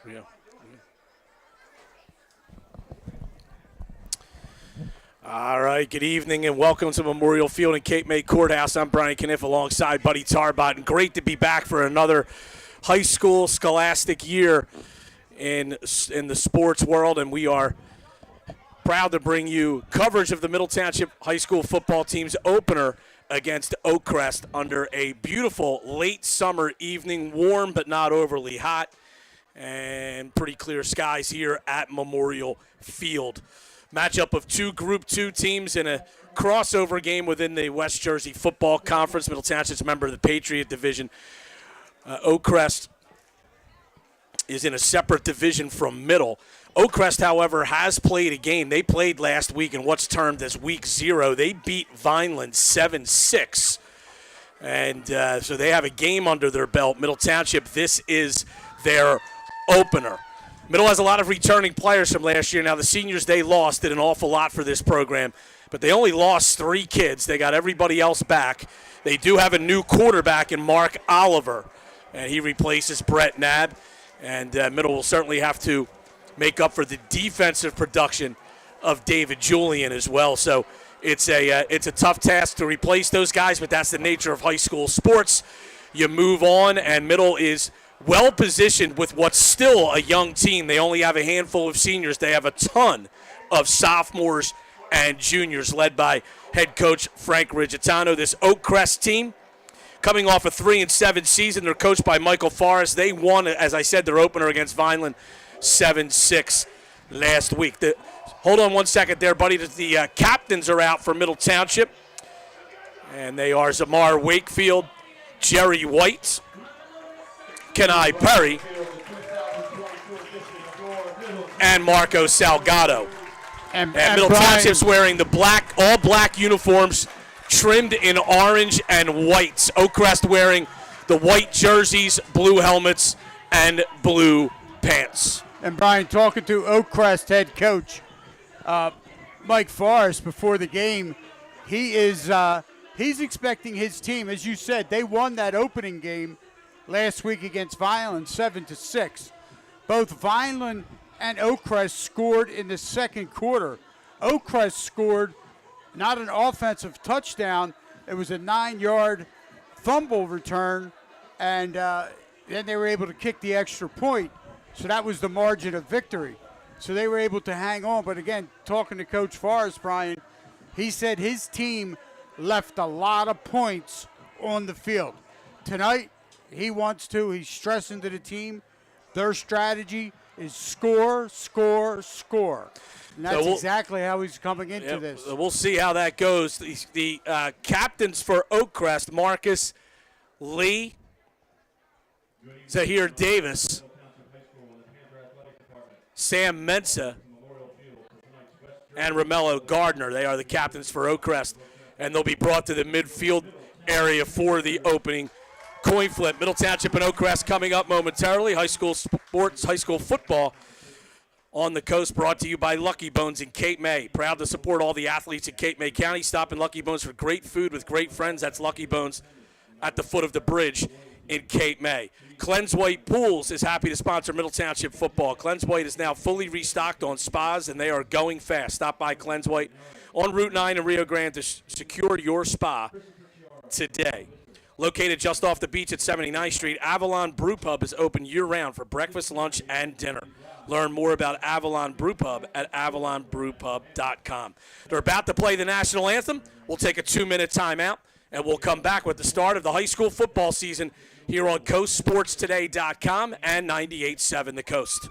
Yeah. All right, good evening and welcome to Memorial Field and Cape May Courthouse. I'm Brian Kniff alongside Buddy Tarbot, and great to be back for another high school scholastic year in the sports world, and we are proud to bring you coverage of the Middle Township High School football team's opener against Oakcrest under a beautiful late summer evening, warm but not overly hot, and pretty clear skies here at Memorial Field. Matchup of two Group 2 teams in a crossover game within the West Jersey Football Conference. Middle Township's a member of the Patriot Division. Oakcrest is in a separate division from Middle. Oakcrest, however, has played a game. They played last week in what's termed as Week 0. They beat Vineland 7-6. And so they have a game under their belt. Middle Township, this is their opener. Middle has a lot of returning players from last year. Now, the seniors they lost did an awful lot for this program, but they only lost 3 kids. They got everybody else back. They do have a new quarterback in Mark Oliver, and he replaces Brett Nabb. And Middle will certainly have to make up for the defensive production of David Julian as well. So it's a tough task to replace those guys, but that's the nature of high school sports. You move on, and Middle is well positioned with what's still a young team. They only have a handful of seniors. They have a ton of sophomores and juniors led by head coach Frank Rigitano. This Oakcrest team, coming off a 3-7 season, they're coached by Michael Forrest. They won, as I said, their opener against Vineland 7-6 last week. Hold on one second there, buddy. The captains are out for Middle Township, and they are Zamar Wakefield, Jerry White, Kenai Perry, and Marco Salgado. And Middle Township's wearing the all black uniforms trimmed in orange and whites. Oakcrest wearing the white jerseys, blue helmets, and blue pants. And Brian, talking to Oakcrest head coach Mike Forrest before the game, he's expecting his team, as you said, they won that opening game last week against Vineland 7-6. Both Vineland and Oakcrest scored in the second quarter. Oakcrest scored not an offensive touchdown. It was a 9-yard fumble return, and then they were able to kick the extra point. So that was the margin of victory. So they were able to hang on. But again, talking to Coach Forrest, Brian, he said his team left a lot of points on the field. Tonight, he's stressing to the team, their strategy is score, score, score. And that's exactly how he's coming into this. We'll see how that goes. The captains for Oakcrest, Marcus Lee, Zahir Davis, Sam Mensa, and Romello Gardner. They are the captains for Oakcrest, and they'll be brought to the midfield area for the opening coin flip. Middle Township and Oakcrest coming up momentarily. High school sports, high school football on the coast, brought to you by Lucky Bones in Cape May. Proud to support all the athletes in Cape May County. Stop in Lucky Bones for great food with great friends. That's Lucky Bones at the foot of the bridge in Cape May. Cleanse White Pools is happy to sponsor Middle Township football. Cleanse White is now fully restocked on spas, and they are going fast. Stop by Cleanse White on Route 9 in Rio Grande to secure your spa today. Located just off the beach at 79th Street, Avalon Brew Pub is open year-round for breakfast, lunch, and dinner. Learn more about Avalon Brew Pub at avalonbrewpub.com. They're about to play the national anthem. We'll take a 2-minute timeout, and we'll come back with the start of the high school football season here on coastsportstoday.com and 98.7 The Coast.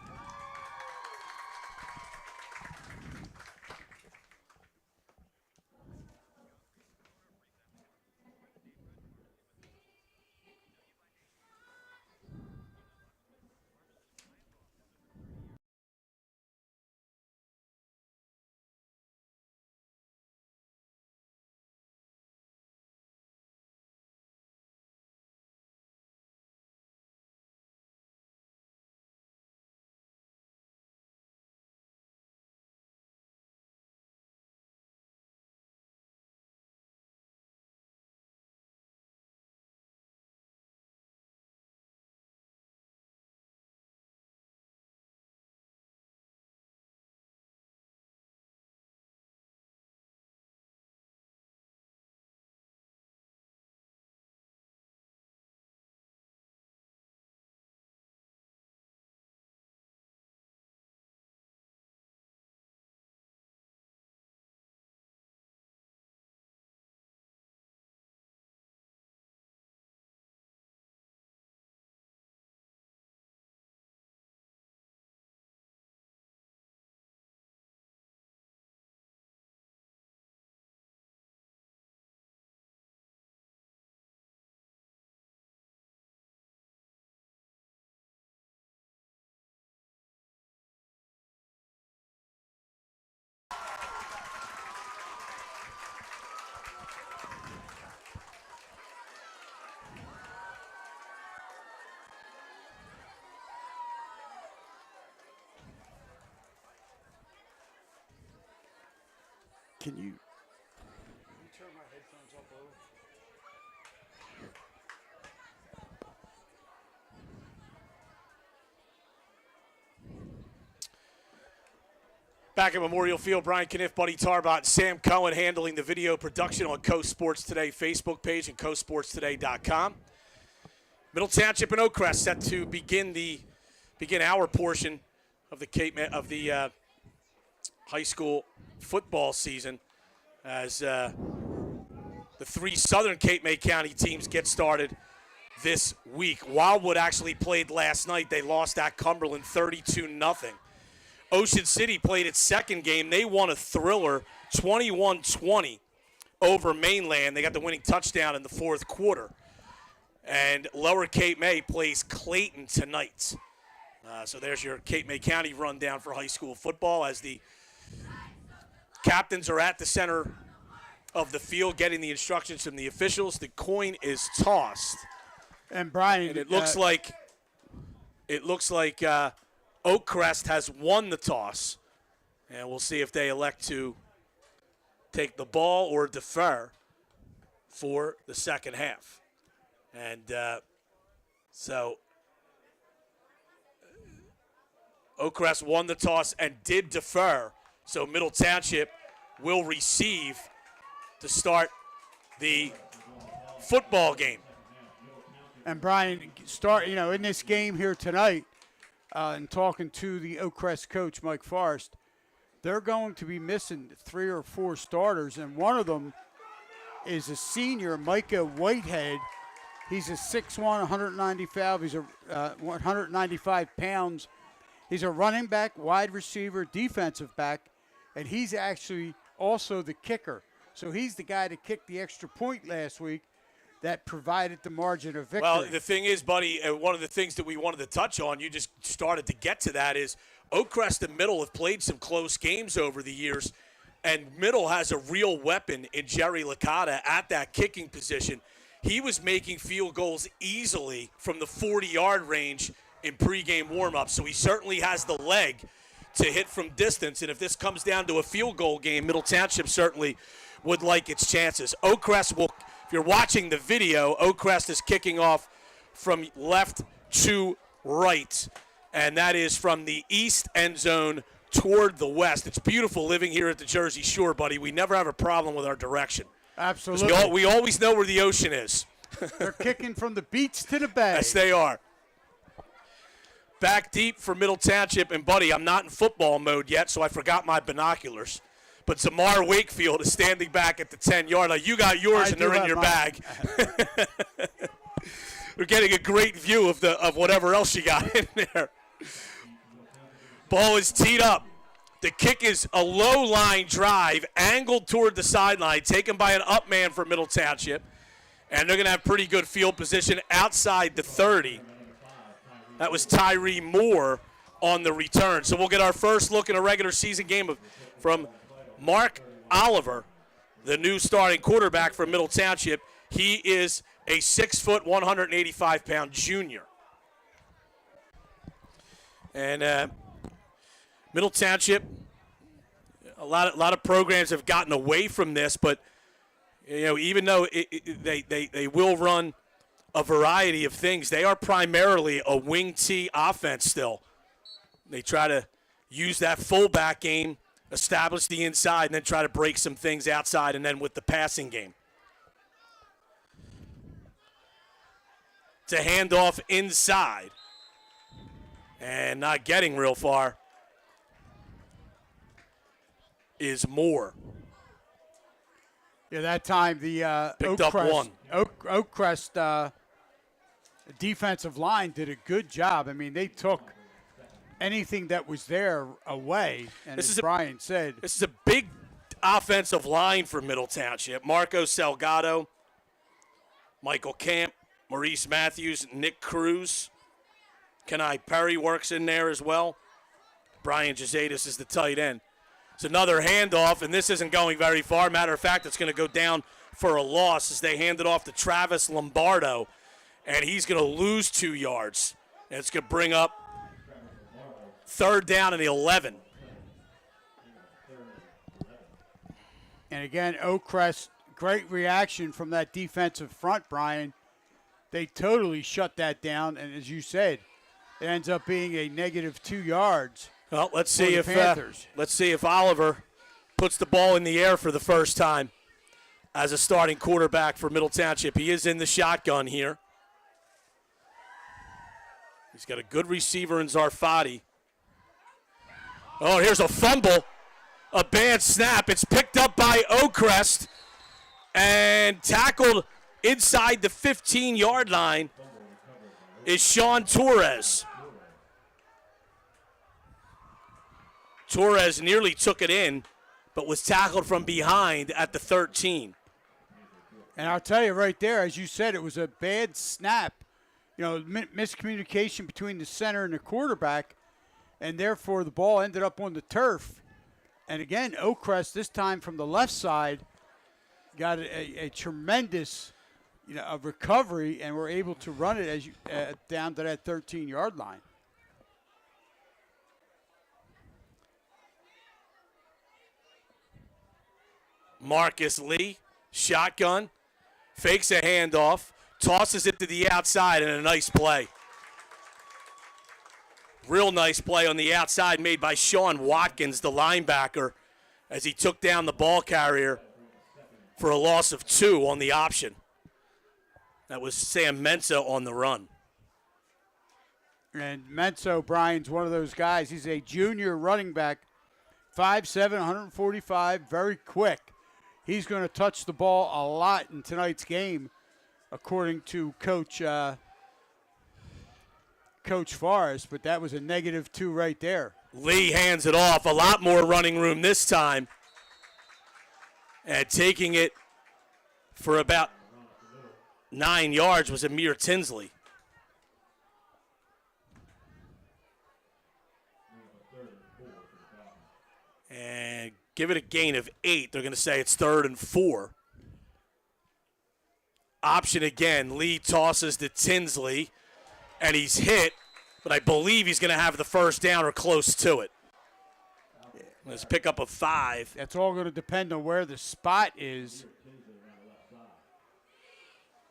Can you? Turn my headphones up low. Back at Memorial Field, Brian Kniff, Buddy Tarbot, and Sam Cohen handling the video production on Coast Sports Today Facebook page and coastsportstoday.com. Middle Township and Oakcrest set to begin our portion of the high school football season as the three Southern Cape May County teams get started this week. Wildwood actually played last night. They lost at Cumberland 32-0. Ocean City played its second game. They won a thriller 21-20 over Mainland. They got the winning touchdown in the fourth quarter. And Lower Cape May plays Clayton tonight. So there's your Cape May County rundown for high school football as the captains are at the center of the field getting the instructions from the officials. The coin is tossed. And Brian, And it looks like Oakcrest has won the toss, and we'll see if they elect to take the ball or defer for the second half. And so Oakcrest won the toss and did defer, so Middle Township will receive to start the football game. And Brian, in this game here tonight, and talking to the Oakcrest coach, Mike Forrest, they're going to be missing 3 or 4 starters, and one of them is a senior, Micah Whitehead. He's a 6'1", 195. He's 195 pounds. He's a running back, wide receiver, defensive back, and he's actually also the kicker. So he's the guy that kicked the extra point last week that provided the margin of victory. Well, the thing is, buddy, one of the things that we wanted to touch on, you just started to get to that, is Oakcrest and Middle have played some close games over the years, and Middle has a real weapon in Jerry Licata at that kicking position. He was making field goals easily from the 40-yard range in pregame warm-up, so he certainly has the leg to hit from distance, and if this comes down to a field goal game, Middle Township certainly would like its chances. Oakcrest will, if you're watching the video, Oakcrest is kicking off from left to right, and that is from the east end zone toward the west. It's beautiful living here at the Jersey Shore, buddy. We never have a problem with our direction. Absolutely. We always know where the ocean is. They're kicking from the beach to the bay. Yes, they are. Back deep for Middle Township, and buddy, I'm not in football mode yet, so I forgot my binoculars. But Zamar Wakefield is standing back at the 10-yard line. You got yours, and they're in your bag. We're getting a great view of whatever else you got in there. Ball is teed up. The kick is a low-line drive, angled toward the sideline, taken by an up man for Middle Township. And they're going to have pretty good field position outside the 30. That was Tyree Moore on the return. So we'll get our first look at a regular season game from Mark Oliver, the new starting quarterback for Middle Township. He is a 6', 185-pound junior. And Middle Township, a lot of programs have gotten away from this, but even though they will run a variety of things, they are primarily a wing T offense still. They try to use that fullback game, establish the inside, and then try to break some things outside, and then with the passing game. To hand off inside, and not getting real far is Moore. Yeah, that time the Picked up one. Oakcrest defensive line did a good job. I mean, they took anything that was there away, and as Brian said, this is a big offensive line for Middle Township. Marco Salgado, Michael Camp, Maurice Matthews, Nick Cruz. Kenai Perry works in there as well. Brian Gizatis is the tight end. It's another handoff, and this isn't going very far. Matter of fact, it's going to go down for a loss as they hand it off to Travis Lombardo, and he's going to lose 2 yards. And it's going to bring up third down and 11. And again, Oakcrest, great reaction from that defensive front, Brian. They totally shut that down, and as you said, it ends up being a negative 2 yards. Well, let's for see the if Panthers. let's see if Oliver puts the ball in the air for the first time as a starting quarterback for Middle Township. He is in the shotgun here. He's got a good receiver in Zarfati. Oh, here's a fumble. A bad snap. It's picked up by Oakcrest and tackled inside the 15-yard line is Sean Torres. Torres nearly took it in, but was tackled from behind at the 13. And I'll tell you right there, as you said, it was a bad snap. You know, miscommunication between the center and the quarterback, and therefore the ball ended up on the turf. And again, Oakcrest, this time from the left side, got a tremendous, a recovery, and were able to run it down to that 13-yard line. Marcus Lee, shotgun, fakes a handoff, tosses it to the outside, and a nice play. Real nice play on the outside made by Sean Watkins, the linebacker, as he took down the ball carrier for a loss of 2 on the option. That was Sam Mensa on the run. And Mensa, Brian's one of those guys. He's a junior running back, 5'7", 145, very quick. He's going to touch the ball a lot in tonight's game, according to Coach Forrest, but that was a negative 2 right there. Lee hands it off. A lot more running room this time. And taking it for about 9 yards was Amir Tinsley. And give it a gain of 8. They're going to say it's 3rd and 4. Option again. Lee tosses to Tinsley, and he's hit, but I believe he's going to have the first down or close to it. Let's pick up a 5. That's all going to depend on where the spot is.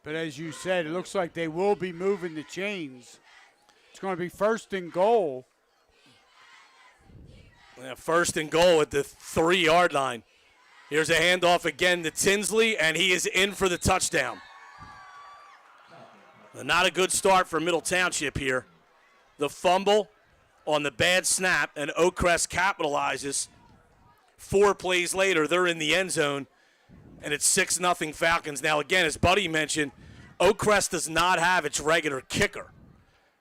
But as you said, it looks like they will be moving the chains. It's going to be 1st and goal. Yeah, 1st and goal at the 3-yard line. Here's a handoff again to Tinsley, and he is in for the touchdown. Not a good start for Middle Township here. The fumble on the bad snap, and Oakcrest capitalizes. 4 plays later, they're in the end zone, and it's 6-0 Falcons. Now, again, as Buddy mentioned, Oakcrest does not have its regular kicker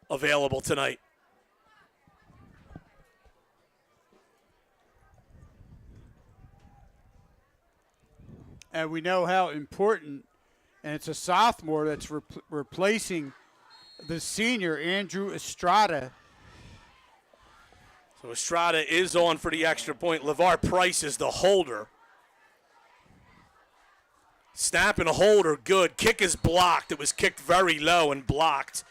available tonight. And we know how important, and it's a sophomore that's replacing the senior, Andrew Estrada. So Estrada is on for the extra point. LeVar Price is the holder. Snap and a hold are good. Kick is blocked. It was kicked very low and blocked.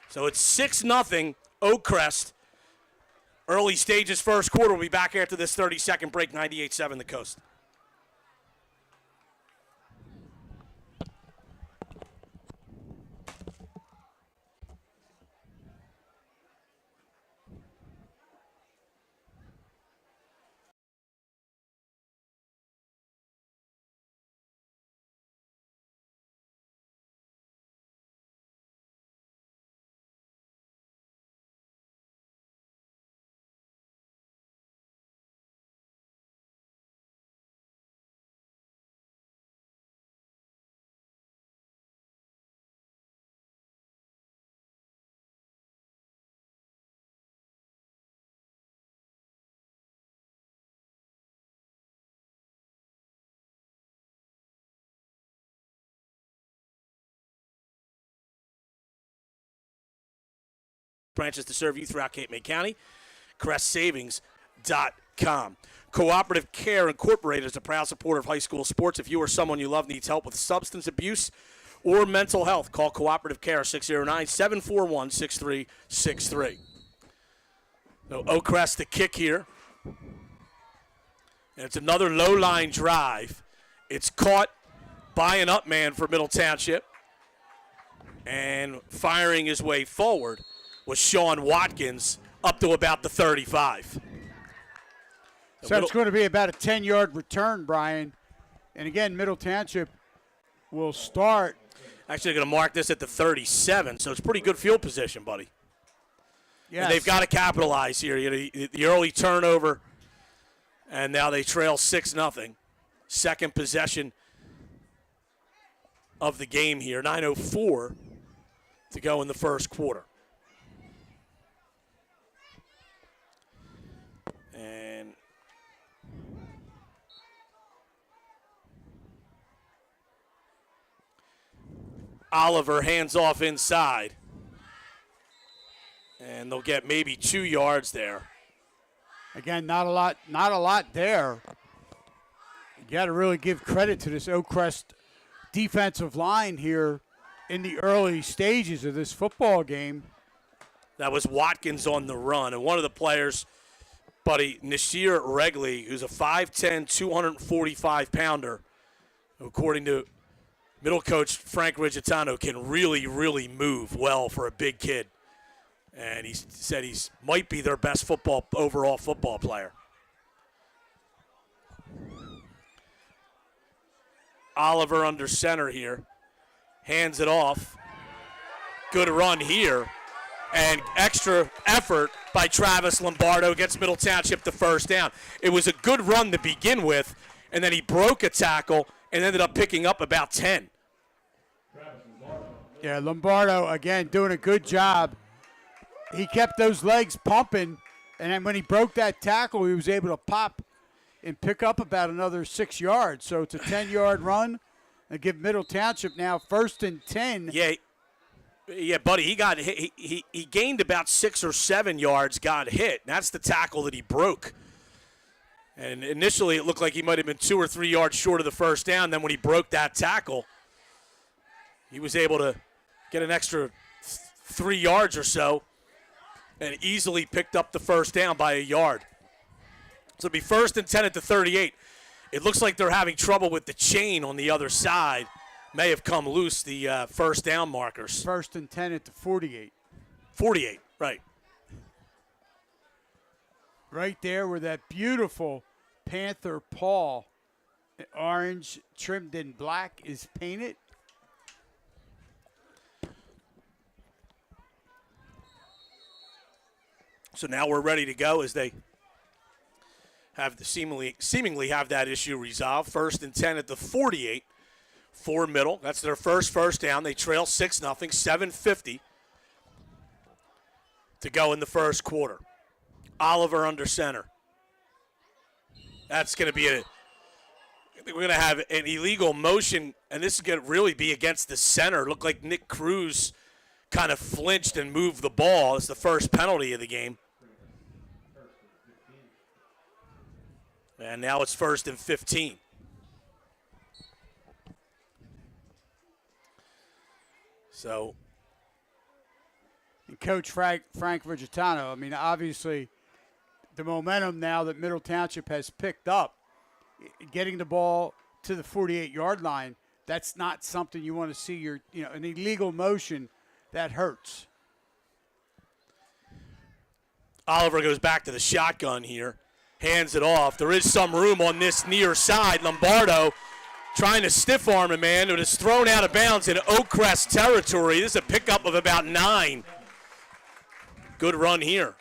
So it's 6-0 Oakcrest. Early stages, first quarter. We'll be back after this 30-second break, 98.7 The Coast. Branches to serve you throughout Cape May County. CrestSavings.com. Cooperative Care Incorporated is a proud supporter of high school sports. If you or someone you love needs help with substance abuse or mental health, call Cooperative Care 609-741-6363. So Oakcrest the kick here. And it's another low-line drive. It's caught by an up man for Middle Township. And firing his way forward was Sean Watkins up to about the 35. So it's going to be about a 10-yard return, Brian. And again, Middle Township will start. Actually, going to mark this at the 37, so it's pretty good field position, buddy. Yes. And they've got to capitalize here. You know, the early turnover, and now they trail 6-0. Second possession of the game here. 9:04 to go in the first quarter. And Oliver hands off inside. And they'll get maybe 2 yards there. Again, not a lot there. You got to really give credit to this Oakcrest defensive line here in the early stages of this football game. That was Watkins on the run. And one of the players, buddy, Nasir Regley, who's a 5'10", 245-pounder, according to middle coach Frank Rigitano, can really, really move well for a big kid. And he said he might be their best overall football player. Oliver under center here. Hands it off. Good run here. And extra effort by Travis Lombardo gets Middle Township the first down. It was a good run to begin with, and then he broke a tackle and ended up picking up about 10. Yeah, Lombardo, again, doing a good job. He kept those legs pumping, and then when he broke that tackle, he was able to pop and pick up about another 6 yards. So it's a 10-yard run and give Middle Township now 1st and 10. Yeah, buddy, he got hit. He gained about 6 or 7 yards, got hit. That's the tackle that he broke. And initially it looked like he might have been 2 or 3 yards short of the first down. Then when he broke that tackle, he was able to get an extra 3 yards or so and easily picked up the first down by a yard. So it'll be 1st and 10 at the 38. It looks like they're having trouble with the chain on the other side. May have come loose, the first down markers. 1st and 10 at the 48. 48, right. Right there where that beautiful Panther paw, orange trimmed in black, is painted. So now we're ready to go as they have the seemingly have that issue resolved. 1st and 10 at the 48 for Middle. That's their first down. They trail 6-0, 7:50 to go in the first quarter. Oliver under center. That's going to be I think we're going to have an illegal motion, and this is going to really be against the center. Looked like Nick Cruz kind of flinched and moved the ball. It's the first penalty of the game. And now it's 1st and 15. So, and Coach Frank Rigitano, I mean, obviously the momentum now that Middle Township has picked up, getting the ball to the 48-yard line, that's not something you want to see an illegal motion that hurts. Oliver goes back to the shotgun here. Hands it off. There is some room on this near side. Lombardo trying to stiff arm a man who is thrown out of bounds in Oakcrest territory. This is a pickup of about 9. Good run here.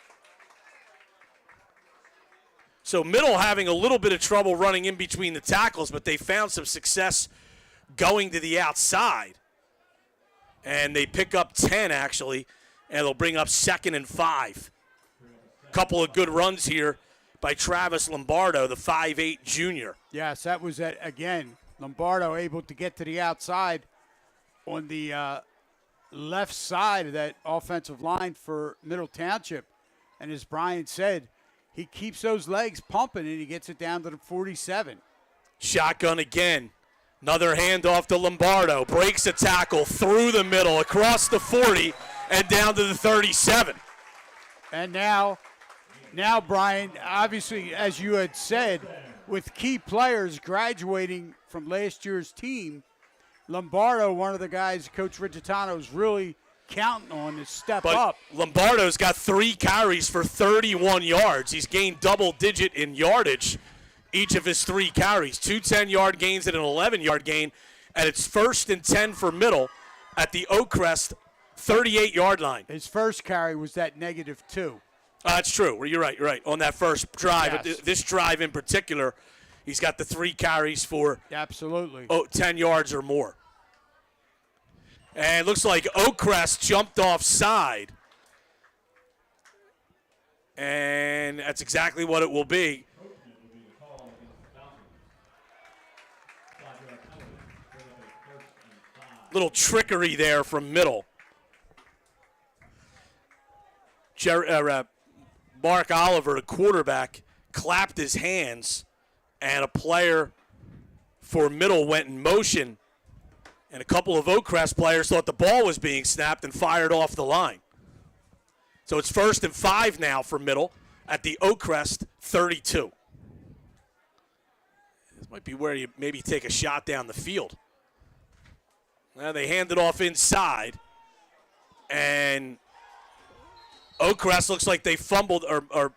So Middle having a little bit of trouble running in between the tackles, but they found some success going to the outside. And they pick up 10, actually, and they'll bring up 2nd and 5. Couple of good runs here by Travis Lombardo, the 5'8 junior. Yes, that was, again, Lombardo able to get to the outside on the left side of that offensive line for Middle Township. And as Brian said, he keeps those legs pumping, and he gets it down to the 47. Shotgun again. Another handoff to Lombardo. Breaks a tackle through the middle, across the 40, and down to the 37. And now, Brian, obviously, as you had said, with key players graduating from last year's team, Lombardo, one of the guys Coach Rigatano is really counting on to step up. Lombardo's got 3 carries for 31 yards. He's gained double-digit in yardage each of his 3 carries. 2 10-yard gains and an 11-yard gain. And it's 1st and 10 for Middle at the Oakcrest 38-yard line. His first carry was that -2. That's true. You're right. You're right. On that first drive, Yes. this drive in particular, he's got the 3 carries for Absolutely. 10 yards or more. And it looks like Oakcrest jumped offside. And that's exactly what it will be. Little trickery there from Middle. Mark Oliver, the quarterback, clapped his hands, and a player for Middle went in motion, and a couple of Oakcrest players thought the ball was being snapped and fired off the line. So it's 1st and 5 now for Middle at the Oakcrest 32. This might be where you maybe take a shot down the field. Now they hand it off inside, and Oakcrest looks like they fumbled, or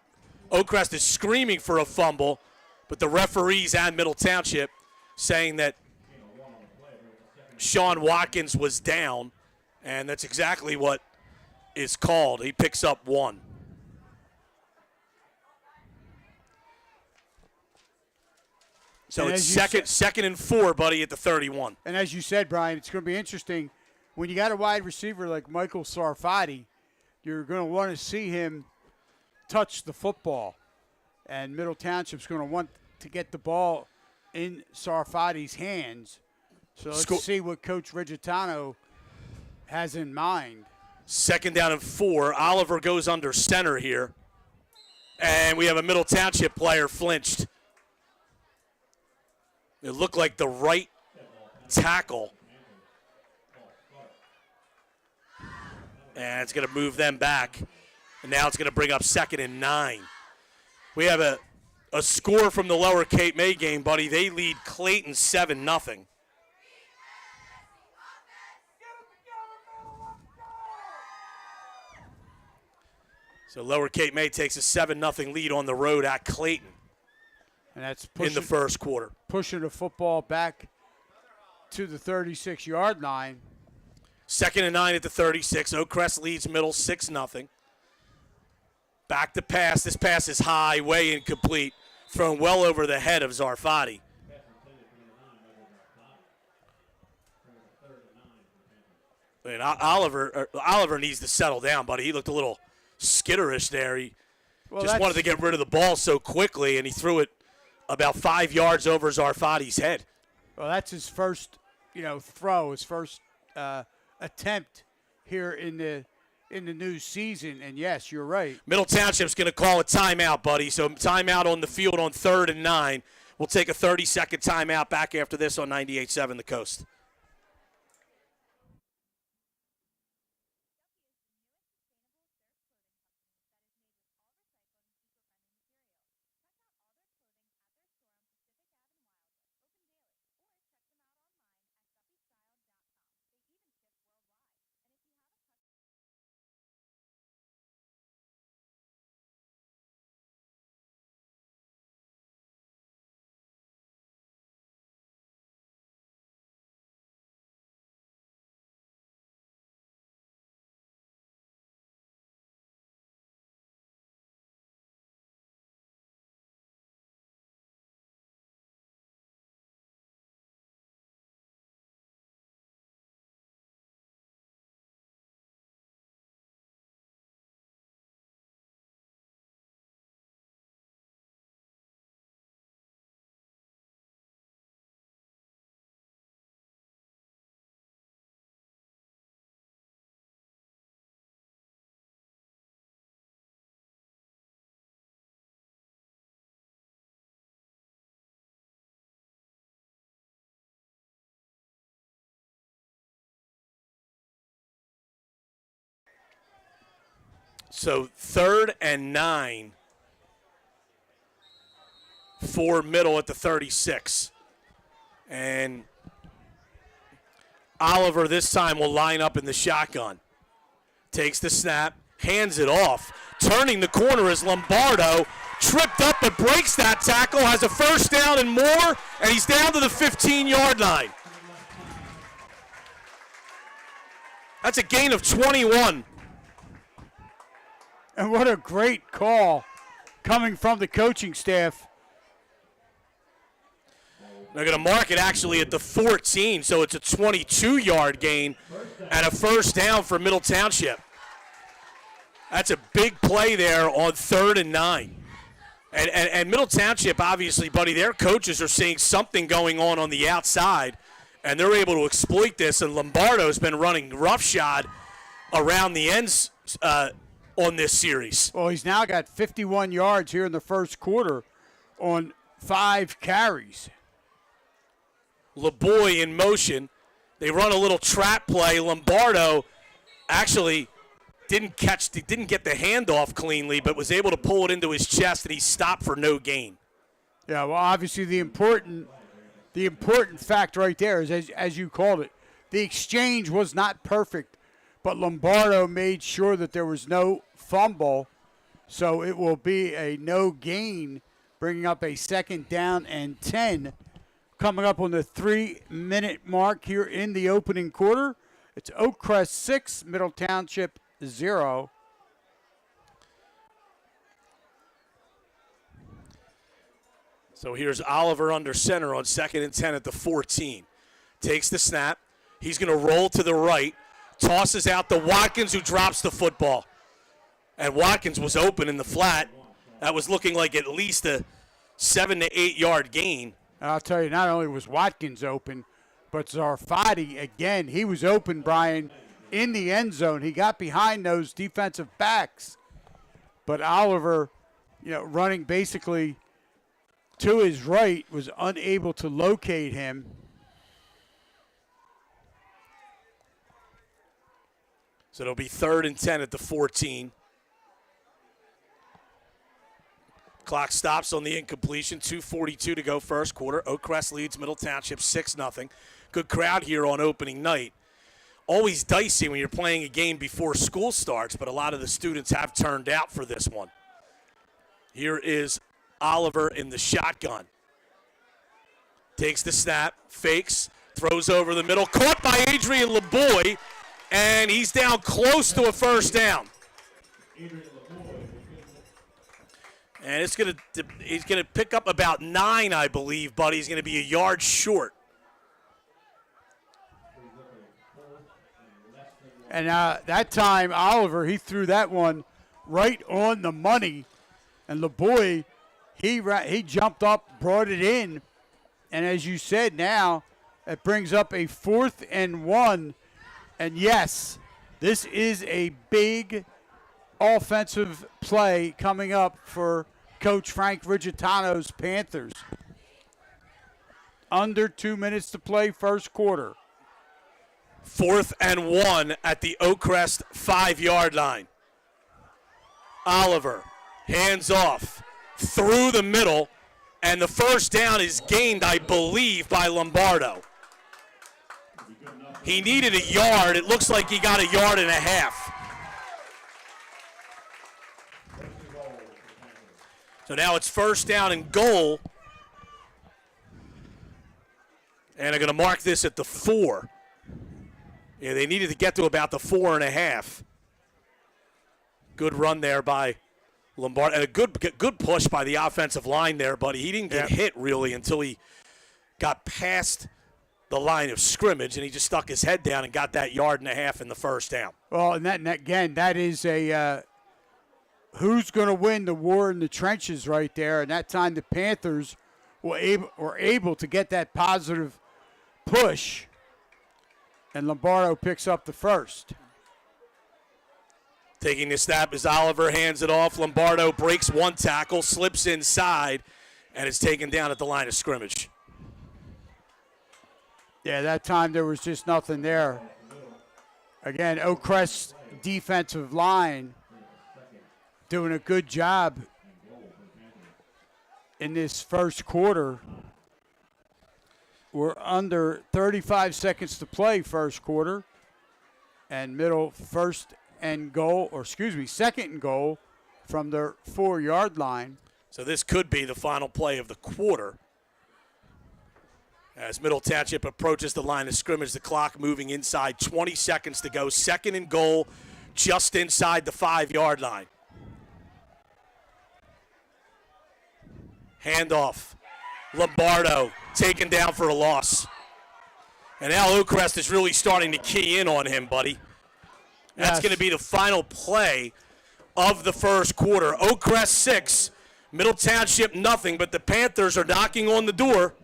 Oakcrest is screaming for a fumble, but the referees and Middle Township saying that Sean Watkins was down, and that's exactly what is called. He picks up 1. So it's second and 4, buddy, at the 31. And as you said, Brian, it's going to be interesting. When you got a wide receiver like Michael Sarfati, you're going to want to see him touch the football. And Middle Township's going to want to get the ball in Sarfati's hands. So let's see what Coach Rigatano has in mind. 2nd down and 4. Oliver goes under center here. And we have a Middle Township player flinched. It looked like the right tackle. And it's going to move them back. And now it's going to bring up 2nd and 9. We have a score from the Lower Cape May game, buddy. They lead Clayton 7-0. So Lower Cape May takes a 7-0 lead on the road at Clayton. And that's in the first quarter. Pushing the football back to the 36-yard line. 2nd and 9 at the 36. Oakcrest leads Middle 6-0. Back to pass. This pass is high, way incomplete. Thrown well over the head of Zarfati. And Oliver needs to settle down, buddy. He looked a little skitterish there. He just wanted to get rid of the ball so quickly, and he threw it about 5 yards over Zarfati's head. Well, that's his first, throw, his first attempt here in the new season. And yes, you're right. Middle Township's going to call a timeout, buddy. So timeout on the field on 3rd and 9. We'll take a 30-second timeout back after this on 98.7 The Coast. So 3rd and 9 for middle at the 36. And Oliver this time will line up in the shotgun. Takes the snap, hands it off. Turning the corner is Lombardo. Tripped up but breaks that tackle, has a first down and more, and he's down to the 15-yard line. That's a gain of 21. And what a great call coming from the coaching staff. They're going to mark it actually at the 14, so it's a 22-yard gain and a first down for Middle Township. That's a big play there on 3rd and 9. And Middle Township, obviously, buddy, their coaches are seeing something going on the outside, and they're able to exploit this. And Lombardo's been running roughshod around the ends on this series. Well, he's now got 51 yards here in the first quarter on 5 carries. LeBoy in motion. They run a little trap play. Lombardo actually didn't get the handoff cleanly, but was able to pull it into his chest, and he stopped for no gain. Yeah, well, obviously the important fact right there is, as you called it, the exchange was not perfect, but Lombardo made sure that there was no fumble, so it will be a no gain, bringing up a 2nd down and 10. Coming up on the 3-minute mark here in the opening quarter, it's Oakcrest 6, Middle Township 0. So here's Oliver under center on 2nd and 10 at the 14. Takes the snap. He's going to roll to the right. Tosses out to Watkins, who drops the football. And Watkins was open in the flat. That was looking like at least a 7 to 8 yard gain. I'll tell you, not only was Watkins open, but Zarfati, again, he was open, Brian, in the end zone. He got behind those defensive backs. But Oliver, running basically to his right, was unable to locate him. So it'll be 3rd and 10 at the 14. Clock stops on the incompletion. 2:42 to go first quarter. Oakcrest leads Middle Township 6-0. Good crowd here on opening night. Always dicey when you're playing a game before school starts, but a lot of the students have turned out for this one. Here is Oliver in the shotgun. Takes the snap, fakes, throws over the middle. Caught by Adrian LeBoy, and he's down close to a first down. And he's gonna pick up about 9, I believe, but he's gonna be a yard short. And that time, Oliver, he threw that one right on the money. And LeBoy, he jumped up, brought it in. And as you said now, it brings up a 4th and 1. And yes, this is a big offensive play coming up for Coach Frank Rigitano's Panthers. Under 2 minutes to play first quarter. 4th and 1 at the Oakcrest 5-yard line. Oliver, hands off, through the middle, and the first down is gained, I believe, by Lombardo. He needed a yard. It looks like he got a yard and a half. So now it's first down and goal. And they're going to mark this at the 4. Yeah, they needed to get to about the 4.5. Good run there by Lombardo. And a good push by the offensive line there, buddy. He didn't get hit really until he got past the line of scrimmage, and he just stuck his head down and got that yard and a half in the first down. Well, and that is a who's going to win the war in the trenches right there. And that time the Panthers were able to get that positive push, and Lombardo picks up the first. Taking the snap as Oliver hands it off. Lombardo breaks one tackle, slips inside, and is taken down at the line of scrimmage. Yeah, that time there was just nothing there. Again, Oakcrest's defensive line doing a good job in this first quarter. We're under 35 seconds to play first quarter. And Middle second and goal from their 4-yard line. So this could be the final play of the quarter. As Middle Township approaches the line of scrimmage, the clock moving inside, 20 seconds to go. Second and goal, just inside the 5-yard line. Handoff. Lombardo taken down for a loss. And now Oakcrest is really starting to key in on him, buddy. That's Yes. going to be the final play of the first quarter. Oakcrest 6, Middle Township nothing, but the Panthers are knocking on the door.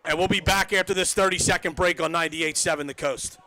And we'll be back after this 30-second break on 98.7 The Coast.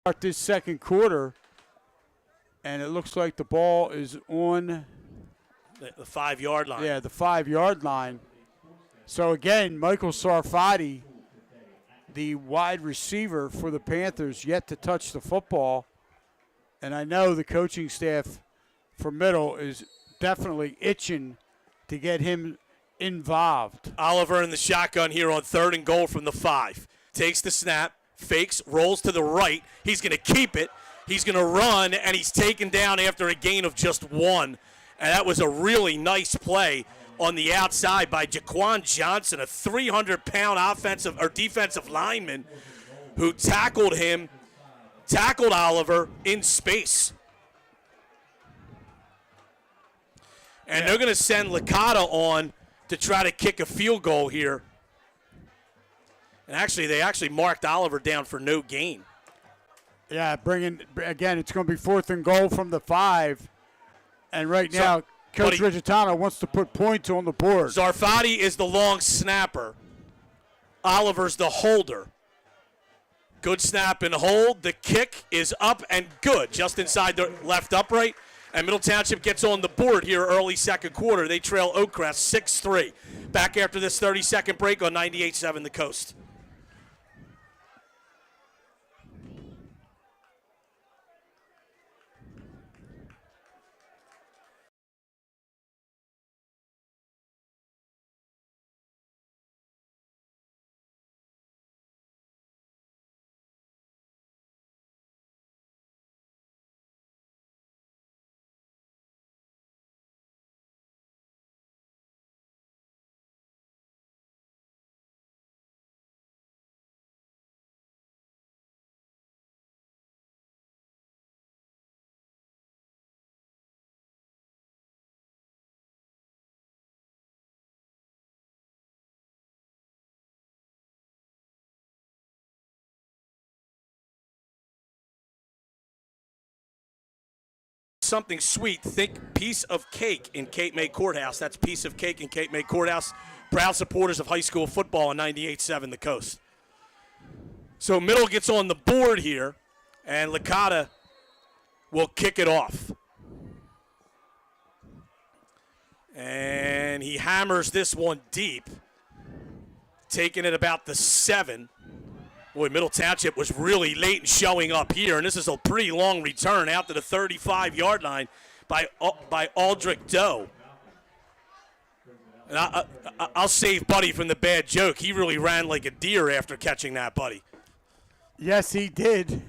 Start this second quarter, and it looks like the ball is on The 5-yard line. the 5-yard line. So again, Michael Sarfati, the wide receiver for the Panthers, yet to touch the football. And I know the coaching staff for Middle is definitely itching to get him involved. Oliver in the shotgun here on 3rd and goal from the 5. Takes the snap, fakes, rolls to the right. He's going to keep it. He's going to run, and he's taken down after a gain of just 1. And that was a really nice play on the outside by Jaquan Johnson, a 300-pound defensive lineman who tackled Oliver in space. And they're going to send Licata on to try to kick a field goal here. And actually, they marked Oliver down for no gain. Yeah, again, it's going to be 4th and goal from the 5. And right now, Coach Rigitano wants to put points on the board. Sarfati is the long snapper. Oliver's the holder. Good snap and hold. The kick is up and good, just inside the left upright. And Middle Township gets on the board here early second quarter. They trail Oakcrest 6-3. Back after this 30-second break on 98.7 The Coast. Something sweet, think piece of cake in Cape May Courthouse. That's piece of cake in Cape May Courthouse. Proud supporters of high school football on 98.7 The Coast. So Middle gets on the board here, and Licata will kick it off. And he hammers this one deep. taken at about the 7. Boy, Middle Township was really late in showing up here, and this is a pretty long return out to the 35-yard line by Aldrich Doe. And I'll save Buddy from the bad joke. He really ran like a deer after catching that, Buddy. Yes, he did.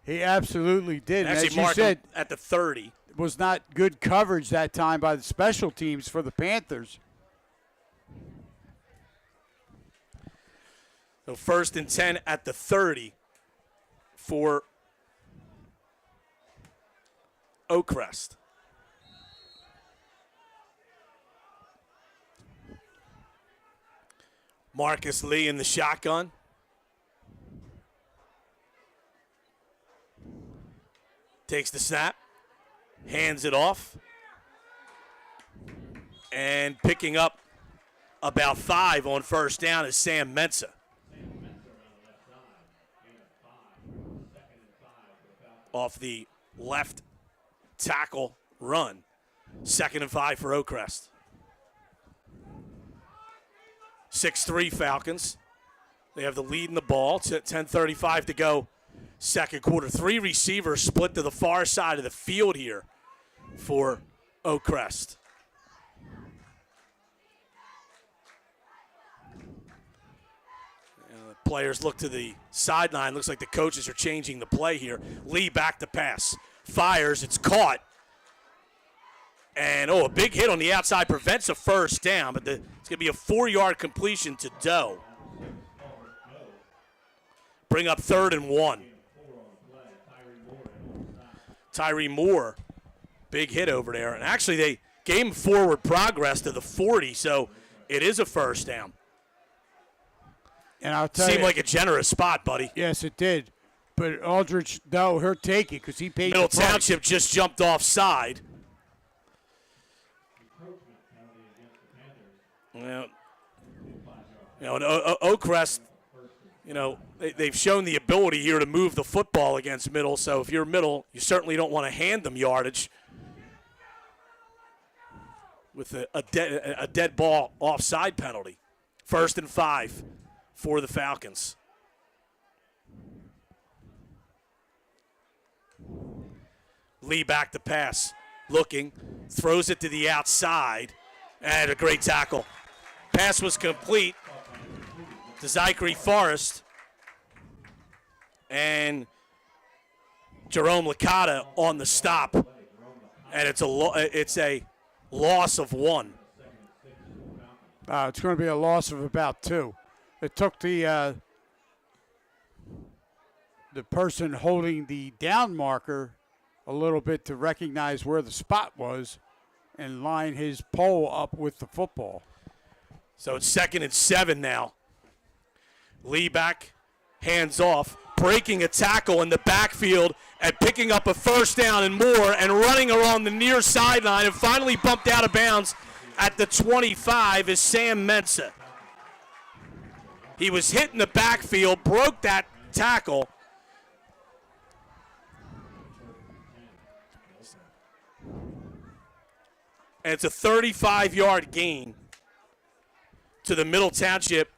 He absolutely did. Actually, as you marked said, him at the 30. it was not good coverage that time by the special teams for the Panthers. So 1st and 10 at the 30 for Oakcrest. Marcus Lee in the shotgun. Takes the snap, hands it off, and picking up about 5 on 1st down is Sam Mensa. Off the left tackle run. 2nd and 5 for Oakcrest. 6-3 Falcons. They have the lead in the ball. 10:35 to go. 2nd quarter. 3 receivers split to the far side of the field here for Oakcrest. Players look to the sideline. Looks like the coaches are changing the play here. Lee back to pass. Fires. It's caught. And, a big hit on the outside prevents a 1st down, but it's going to be a 4-yard completion to Doe. Bring up 3rd and 1. Tyree Moore, big hit over there. And actually, they gave him forward progress to the 40, so it is a 1st down. And I'll tell Seemed you, like a generous spot, buddy. yes, it did. But Aldrich, no, he'll take it because he paid Middle the price. Township just jumped offside. Well, and Oakcrest, they've shown the ability here to move the football against Middle. So if you're Middle, you certainly don't want to hand them yardage with a dead ball offside penalty. 1st and 5 for the Falcons. Lee back to pass, looking, throws it to the outside, and a great tackle. Pass was complete to Zachary Forrest, and Jerome Licata on the stop, and it's a loss of 1. It's going to be a loss of about 2. It took the person holding the down marker a little bit to recognize where the spot was and line his pole up with the football. So it's 2nd and 7 now. Lee back, hands off, breaking a tackle in the backfield and picking up a 1st down and more and running around the near sideline and finally bumped out of bounds at the 25 is Sam Mensa. He was hit in the backfield, broke that tackle. And it's a 35-yard gain to the Middle Township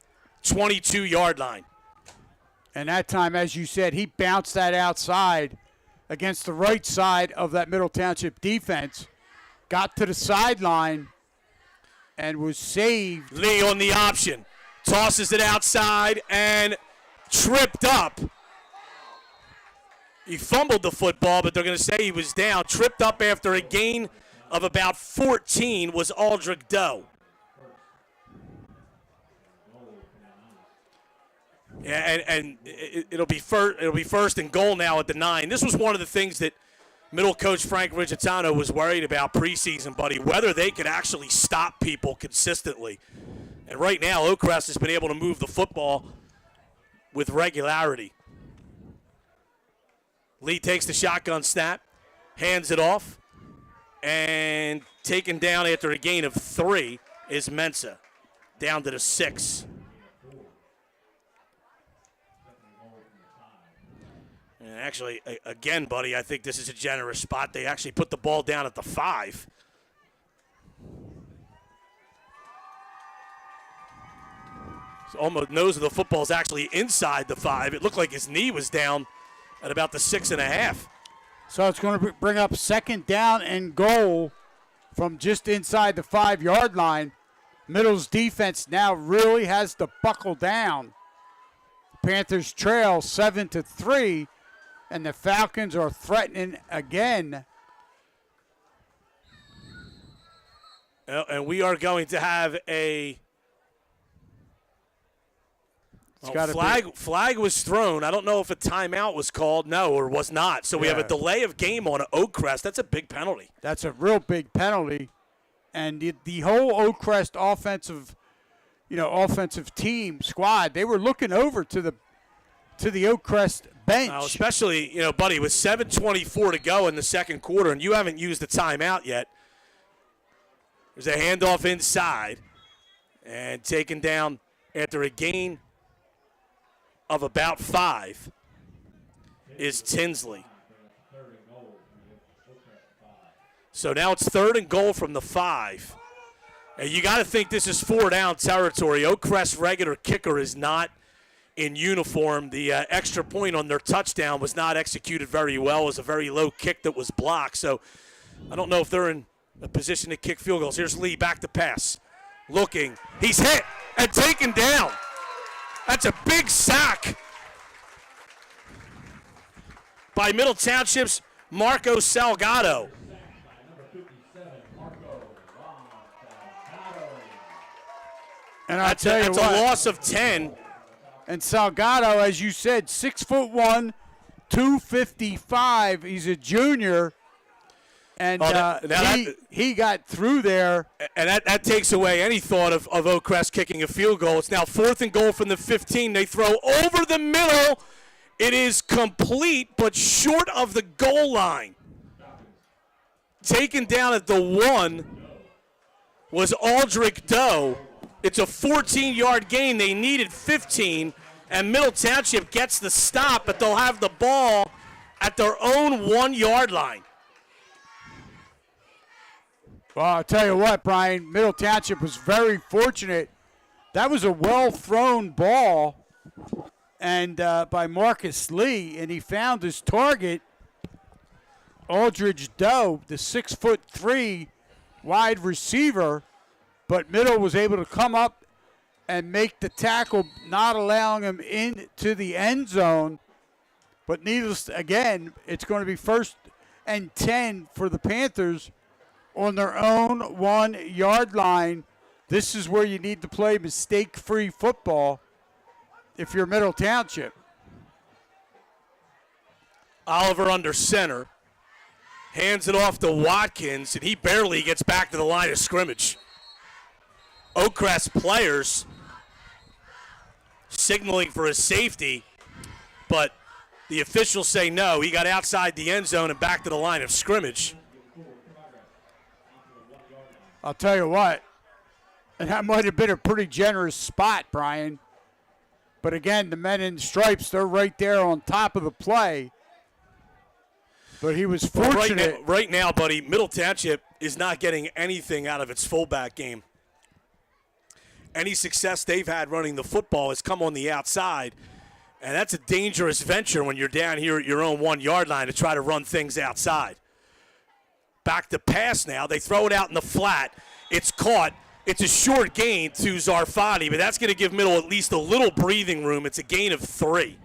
22-yard line. And that time, as you said, he bounced that outside against the right side of that Middle Township defense, got to the sideline, and was saved. Lee on the option. Tosses it outside and tripped up. He fumbled the football, but they're going to say he was down. Tripped up after a gain of about 14 was Aldrich Doe. Yeah, and it'll be 1st and goal now at the 9. This was one of the things that middle coach Frank Rigitano was worried about preseason, buddy, whether they could actually stop people consistently. And right now, Oakcrest has been able to move the football with regularity. Lee takes the shotgun snap, hands it off, and taken down after a gain of 3 is Mensa, down to the 6. And actually, again, buddy, I think this is a generous spot. They actually put the ball down at the 5. Almost nose of the football is actually inside the 5. It looked like his knee was down at about the 6.5. So it's going to bring up 2nd down and goal from just inside the 5-yard line. Middle's defense now really has to buckle down. Panthers trail 7-3, and the Falcons are threatening again. And we are going to have a flag was thrown. I don't know if a timeout was called, no, or was not. So we have a delay of game on Oakcrest. That's a big penalty. That's a real big penalty. And the whole Oakcrest offensive team squad, they were looking over to the Oakcrest bench. Especially, buddy, with 7:24 to go in the second quarter, and you haven't used the timeout yet. There's a handoff inside, and taken down after a gain of about 5 is Tinsley. So now it's 3rd and goal from the 5. And you got to think this is 4-down territory. Oakcrest regular kicker is not in uniform. The extra point on their touchdown was not executed very well. It was a very low kick that was blocked. So I don't know if they're in a position to kick field goals. Here's Lee back to pass. Looking. He's hit and taken down. That's a big sack by Middle Township's Marco Salgado. And I tell you what, that's a loss of 10. And Salgado, as you said, 6'1", 255. He's a junior, and he got through there. And that takes away any thought of Oakcrest kicking a field goal. It's now 4th and goal from the 15. They throw over the middle. It is complete, but short of the goal line. Taken down at the 1 was Aldrich Doe. It's a 14-yard gain. They needed 15, and Middle Township gets the stop, but they'll have the ball at their own 1-yard line. Well, I'll tell you what, Brian, Middle Township was very fortunate. That was a well-thrown ball and by Marcus Lee, and he found his target, Aldridge Doe, the 6'3" wide receiver, but Middle was able to come up and make the tackle, not allowing him into the end zone. But again, it's going to be 1st and 10 for the Panthers on their own 1-yard line. This is where you need to play mistake-free football if you're Middle Township. Oliver under center. Hands it off to Watkins, and he barely gets back to the line of scrimmage. Oakcrest players signaling for his safety, but the officials say no. He got outside the end zone and back to the line of scrimmage. I'll tell you what, and that might have been a pretty generous spot, Brian. But again, the men in stripes, they're right there on top of the play. But he was fortunate. Right now, buddy, Middle Township is not getting anything out of its fullback game. Any success they've had running the football has come on the outside, and that's a dangerous venture when you're down here at your own 1-yard line to try to run things outside. Back to pass now. They throw it out in the flat. It's caught. It's a short gain to Zarfati, but that's going to give Middle at least a little breathing room. It's a gain of 3.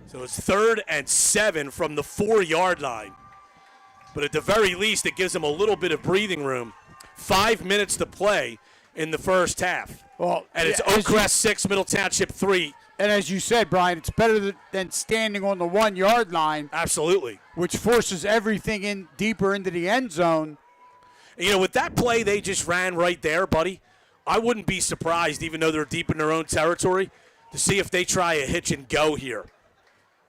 So it's 3rd and 7 from the 4-yard line. But at the very least, it gives them a little bit of breathing room. 5 minutes to play in the first half. Well, and it's Oakcrest 6, Middle Township 3. And as you said, Brian, it's better than standing on the 1-yard line. Absolutely. Which forces everything in deeper into the end zone. You know, with that play they just ran right there, buddy, I wouldn't be surprised, even though they're deep in their own territory, to see if they try a hitch and go here.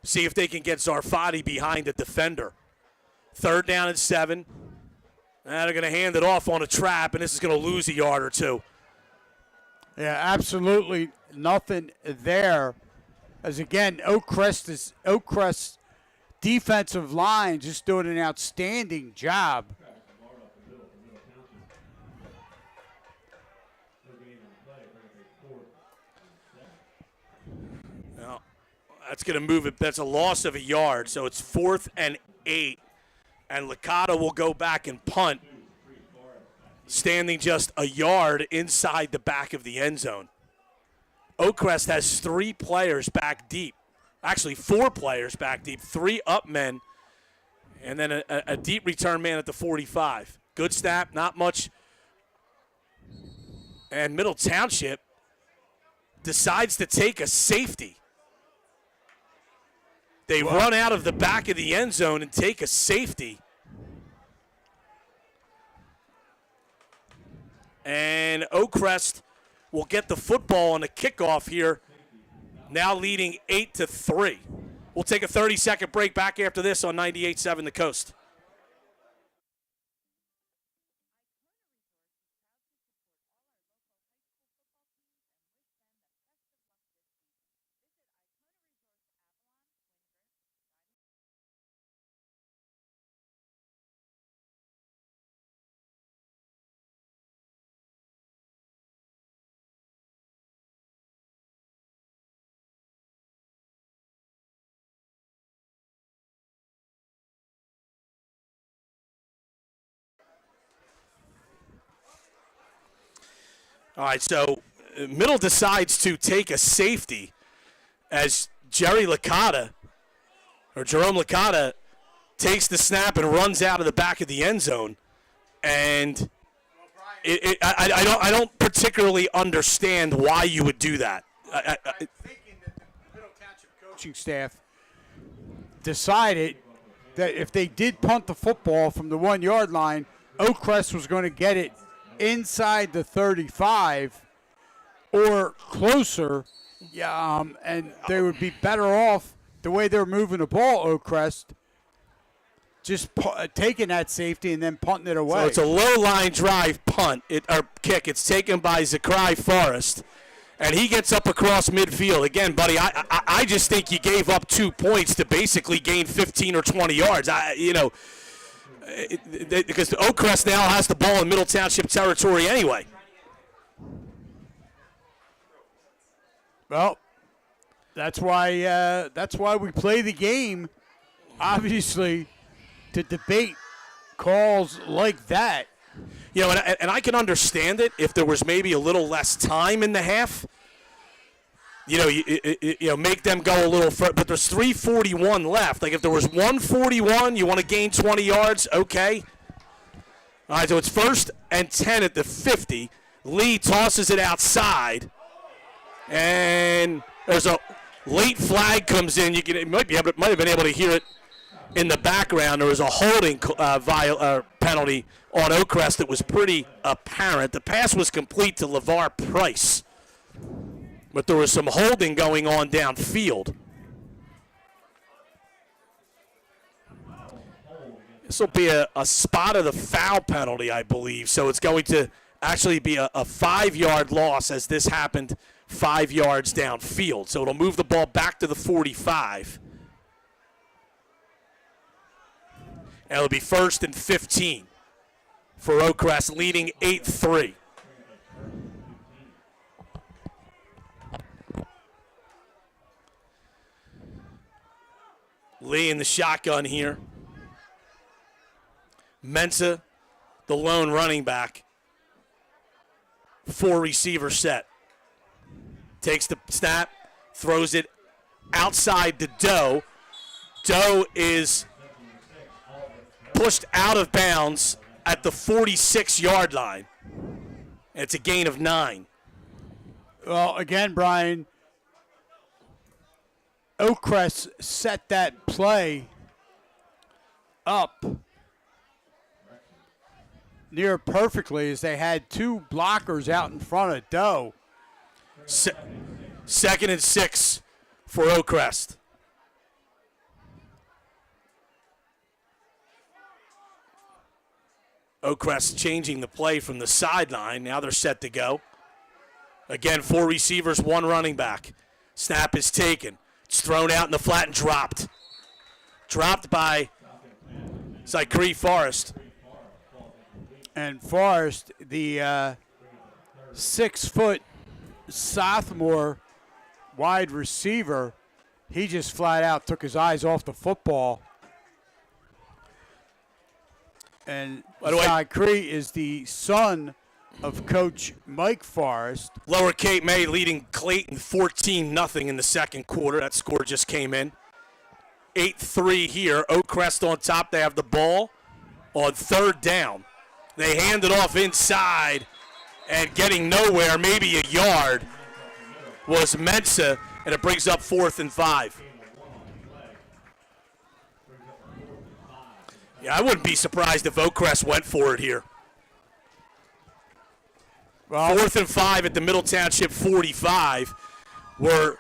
See if they can get Zarfati behind a defender. 3rd down and 7. And they're going to hand it off on a trap, and this is going to lose a yard or 2. Yeah, absolutely nothing there. As again, Oakcrest's defensive line just doing an outstanding job. Now, that's going to move it. That's a loss of a yard, so it's 4th and 8. And Licata will go back and punt, standing just a yard inside the back of the end zone. Oakcrest has 3 players back deep. Actually, 4 players back deep, 3 up men, and then a deep return man at the 45. Good snap, not much. And Middle Township decides to take a safety. They run out of the back of the end zone and take a safety. And Oakcrest will get the football on the kickoff here, now leading 8-3. We'll take a 30-second break back after this on 98.7 The Coast. All right, so Middle decides to take a safety as Jerome Licata takes the snap and runs out of the back of the end zone. And I don't particularly understand why you would do that. I'm thinking that the Middle Township coaching staff decided that if they did punt the football from the 1-yard line, Oakcrest was going to get it inside the 35 or closer, and they would be better off the way they're moving the ball, Oakcrest, just taking that safety and then punting it away. So it's a low-line drive punt or kick. It's taken by Zachary Forrest, and he gets up across midfield. Again, buddy, I just think you gave up 2 points to basically gain 15 or 20 yards. Because Oakcrest now has the ball in Middle Township territory anyway. Well, that's why we play the game, obviously, to debate calls like that. You know, and I can understand it if there was maybe a little less time in the half. You make them go a little further. But there's 3:41 left. Like if there was 1:41, you want to gain 20 yards, okay. All right, so it's 1st and 10 at the 50. Lee tosses it outside, and there's a late flag comes in. Might have been able to hear it in the background. There was a holding penalty on Oakcrest that was pretty apparent. The pass was complete to LeVar Price, but there was some holding going on downfield. This will be a spot of the foul penalty, I believe. So it's going to actually be a 5-yard loss as this happened 5 yards downfield. So it'll move the ball back to the 45. And it'll be 1st and 15 for Oakcrest, leading 8-3. Lee in the shotgun here. Mensa, the lone running back. 4-receiver set. Takes the snap, throws it outside to Doe. Doe is pushed out of bounds at the 46-yard line. It's a gain of 9. Well, again, Brian, Oakcrest set that play up near perfectly as they had 2 blockers out in front of Doe. 2nd and 6 for Oakcrest. Oakcrest changing the play from the sideline. Now they're set to go. Again, 4 receivers, 1 running back. Snap is taken. It's thrown out in the flat and dropped. Dropped by Zachary Forrest. And Forrest, the 6'6" sophomore wide receiver, he just flat out took his eyes off the football. And Sky Cree is the son of Coach Mike Forrest. Lower Cape May leading Clayton 14-0 in the second quarter. That score just came in. 8-3 here. Oakcrest on top. They have the ball on third down. They hand it off inside, and getting nowhere, maybe a yard, was Mensa, and it brings up 4th and 5. Yeah, I wouldn't be surprised if Oakcrest went for it here. Well, 4th and 5 at the Middle Township 45. We're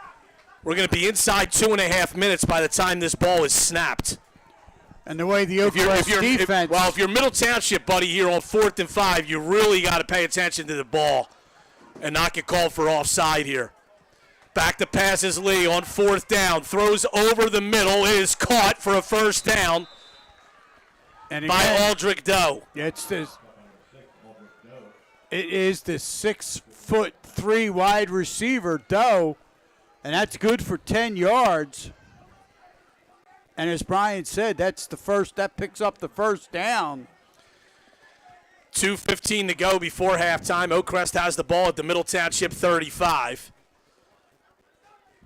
going to be inside 2.5 minutes by the time this ball is snapped. And the way the Oakcrest defense. If you're Middle Township, buddy, here on 4th and 5, you really got to pay attention to the ball and not get called for offside here. Back to passes Lee on 4th down. Throws over the middle. It is caught for a first down and by again, Aldrich Doe. It is the 6'3" wide receiver, Doe, and that's good for 10 yards. And as Brian said, that picks up the first down. 2:15 to go before halftime. Oakcrest has the ball at the Middle Township 35.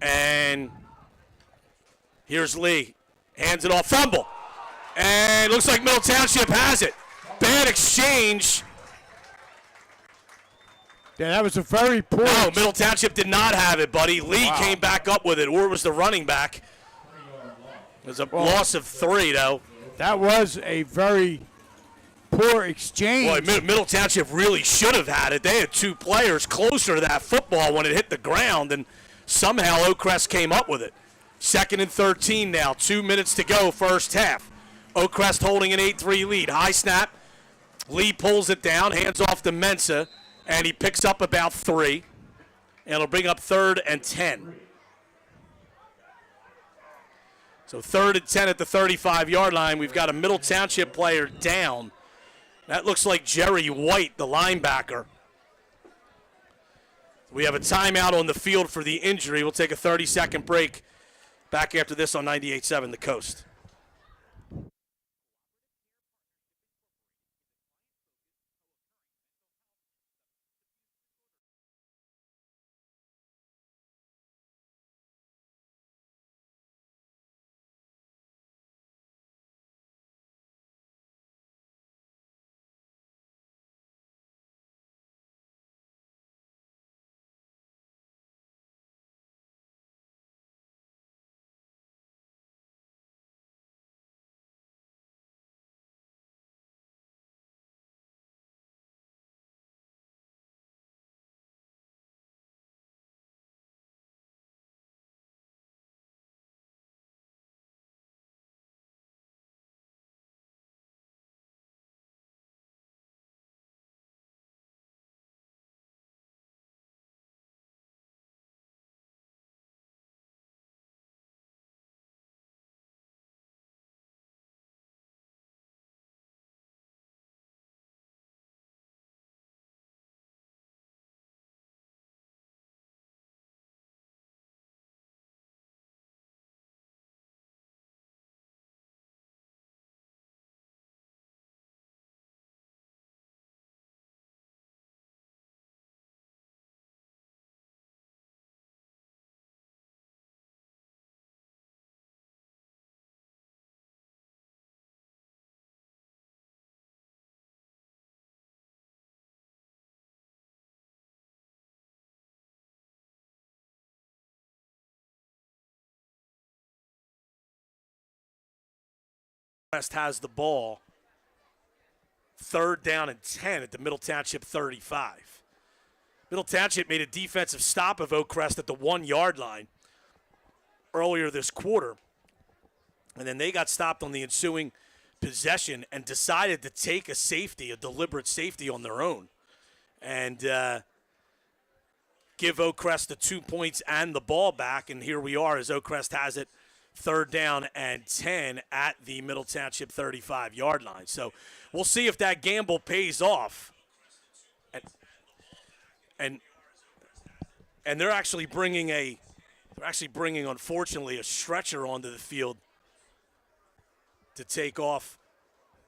And here's Lee. Hands it off. Fumble. And looks like Middle Township has it. Bad exchange. Yeah, that was a very poor. No, Middle Township did not have it, buddy. Lee came back up with it, or it was the running back. It was a loss of 3, though. That was a very poor exchange. Boy, Middle Township really should have had it. They had 2 players closer to that football when it hit the ground, and somehow Oakcrest came up with it. 2nd and 13 now. 2 minutes to go, first half. Oakcrest holding an 8-3 lead. High snap. Lee pulls it down, hands off to Mensa, and he picks up about 3. And it'll bring up 3rd and 10. So 3rd and 10 at the 35-yard line. We've got a Middle Township player down. That looks like Jerry White, the linebacker. We have a timeout on the field for the injury. We'll take a 30-second break. Back after this on 98.7 The Coast. Has the ball. 3rd down and 10 at the Middle Township 35. Middle Township made a defensive stop of Oakcrest at the 1-yard line earlier this quarter. And then they got stopped on the ensuing possession and decided to take a safety, a deliberate safety on their own. And give Oakcrest the 2 points and the ball back. And here we are as Oakcrest has it. 3rd down and 10 at the Middle Township 35-yard line. So we'll see if that gamble pays off. And and they're actually bringing unfortunately a stretcher onto the field to take off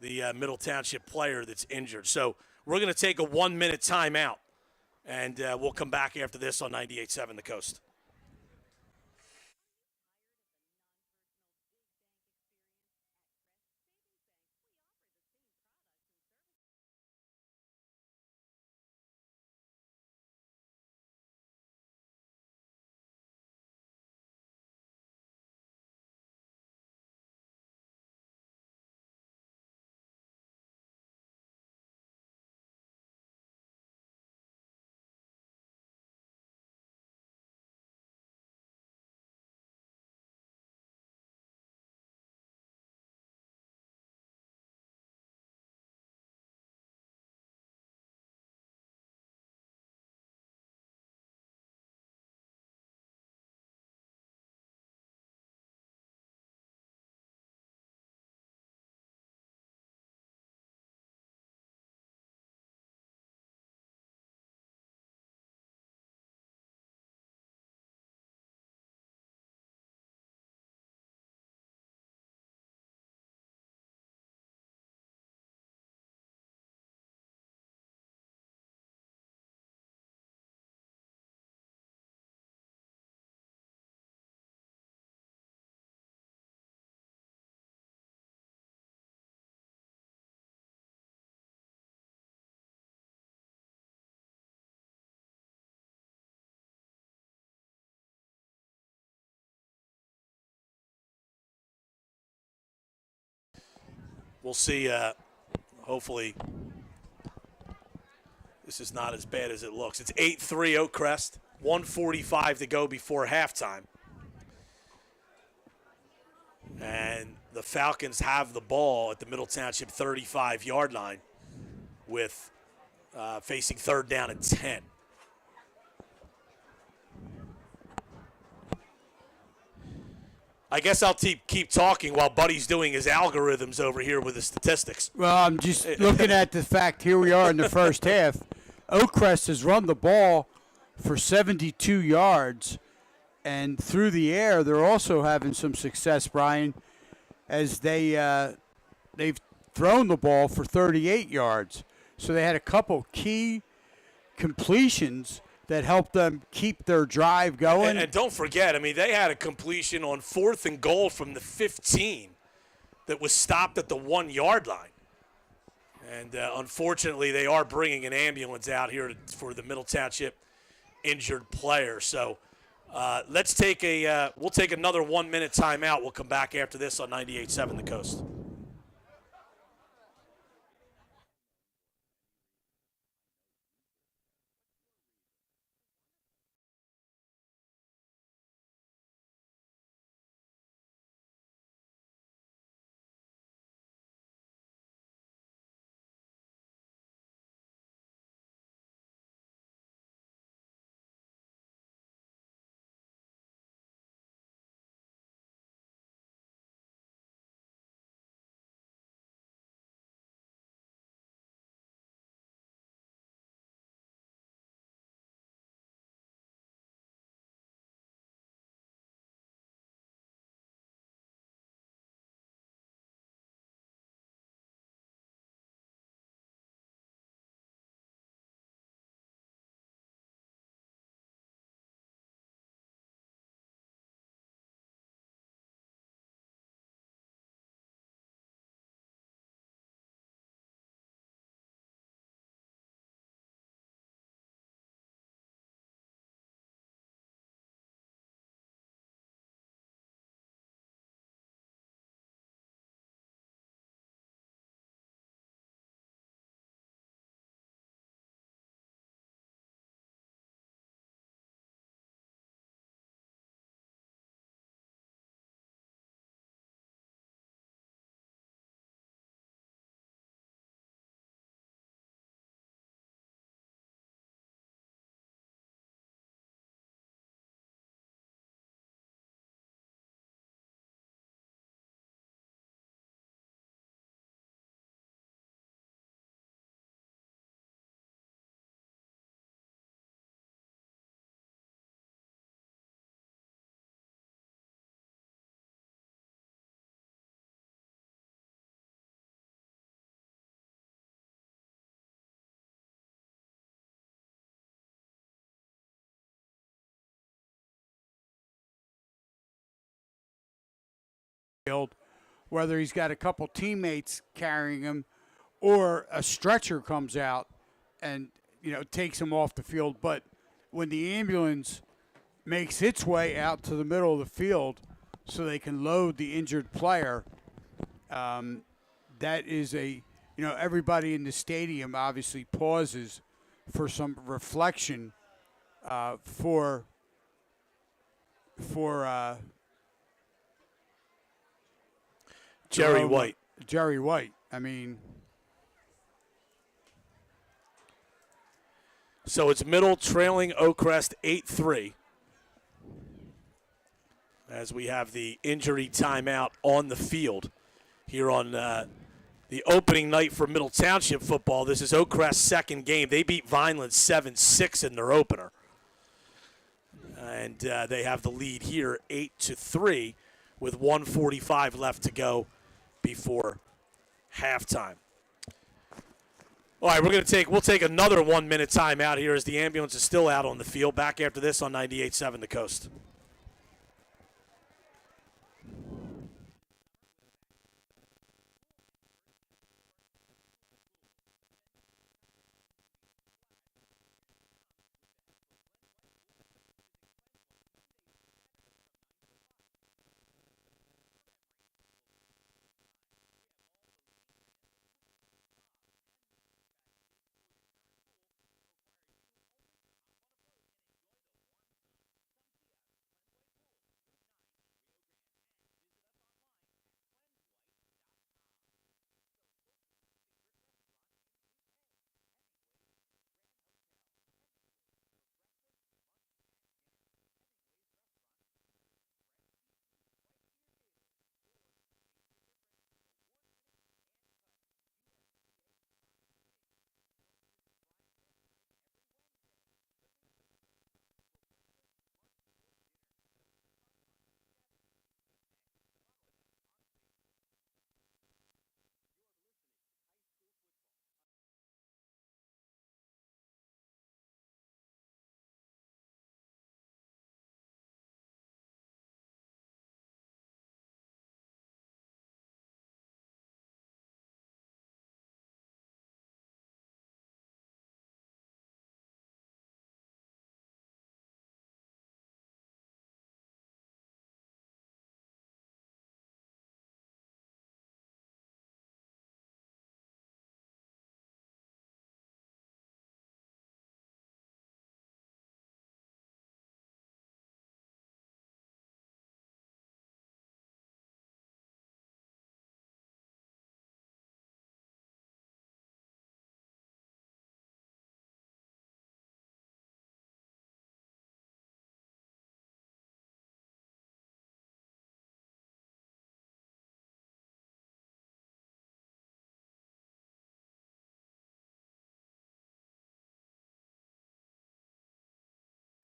the Middle Township player that's injured. So we're going to take a 1-minute timeout, and we'll come back after this on 98.7 The Coast. We'll see. Hopefully, this is not as bad as it looks. It's 8-3 Oakcrest, 1:45 to go before halftime. And the Falcons have the ball at the Middle Township 35-yard line with facing 3rd down and 10. I guess I'll keep talking while Buddy's doing his algorithms over here with the statistics. Well, I'm just looking at the fact here we are in the first half. Oakcrest has run the ball for 72 yards, and through the air they're also having some success, Brian, as they've thrown the ball for 38 yards. So they had a couple key completions that helped them keep their drive going. And don't forget, I mean, they had a completion on 4th and goal from the 15 that was stopped at the 1-yard line. And unfortunately, they are bringing an ambulance out here for the Middle Township injured player. So we'll take another 1-minute timeout. We'll come back after this on 98.7 The Coast. field, whether he's got a couple teammates carrying him or a stretcher comes out and, takes him off the field. But when the ambulance makes its way out to the middle of the field so they can load the injured player, that is everybody in the stadium obviously pauses for some reflection for Jerry White. Jerry White. I mean, so it's Middle trailing Oakcrest 8-3 as we have the injury timeout on the field here on the opening night for Middle Township football. This is Oakcrest's second game. They beat Vineland 7-6 in their opener. And they have the lead here 8-3 with 1:45 left to go before halftime. All right, we'll take another 1 minute timeout here as the ambulance is still out on the field. Back after this on 98.7 The Coast.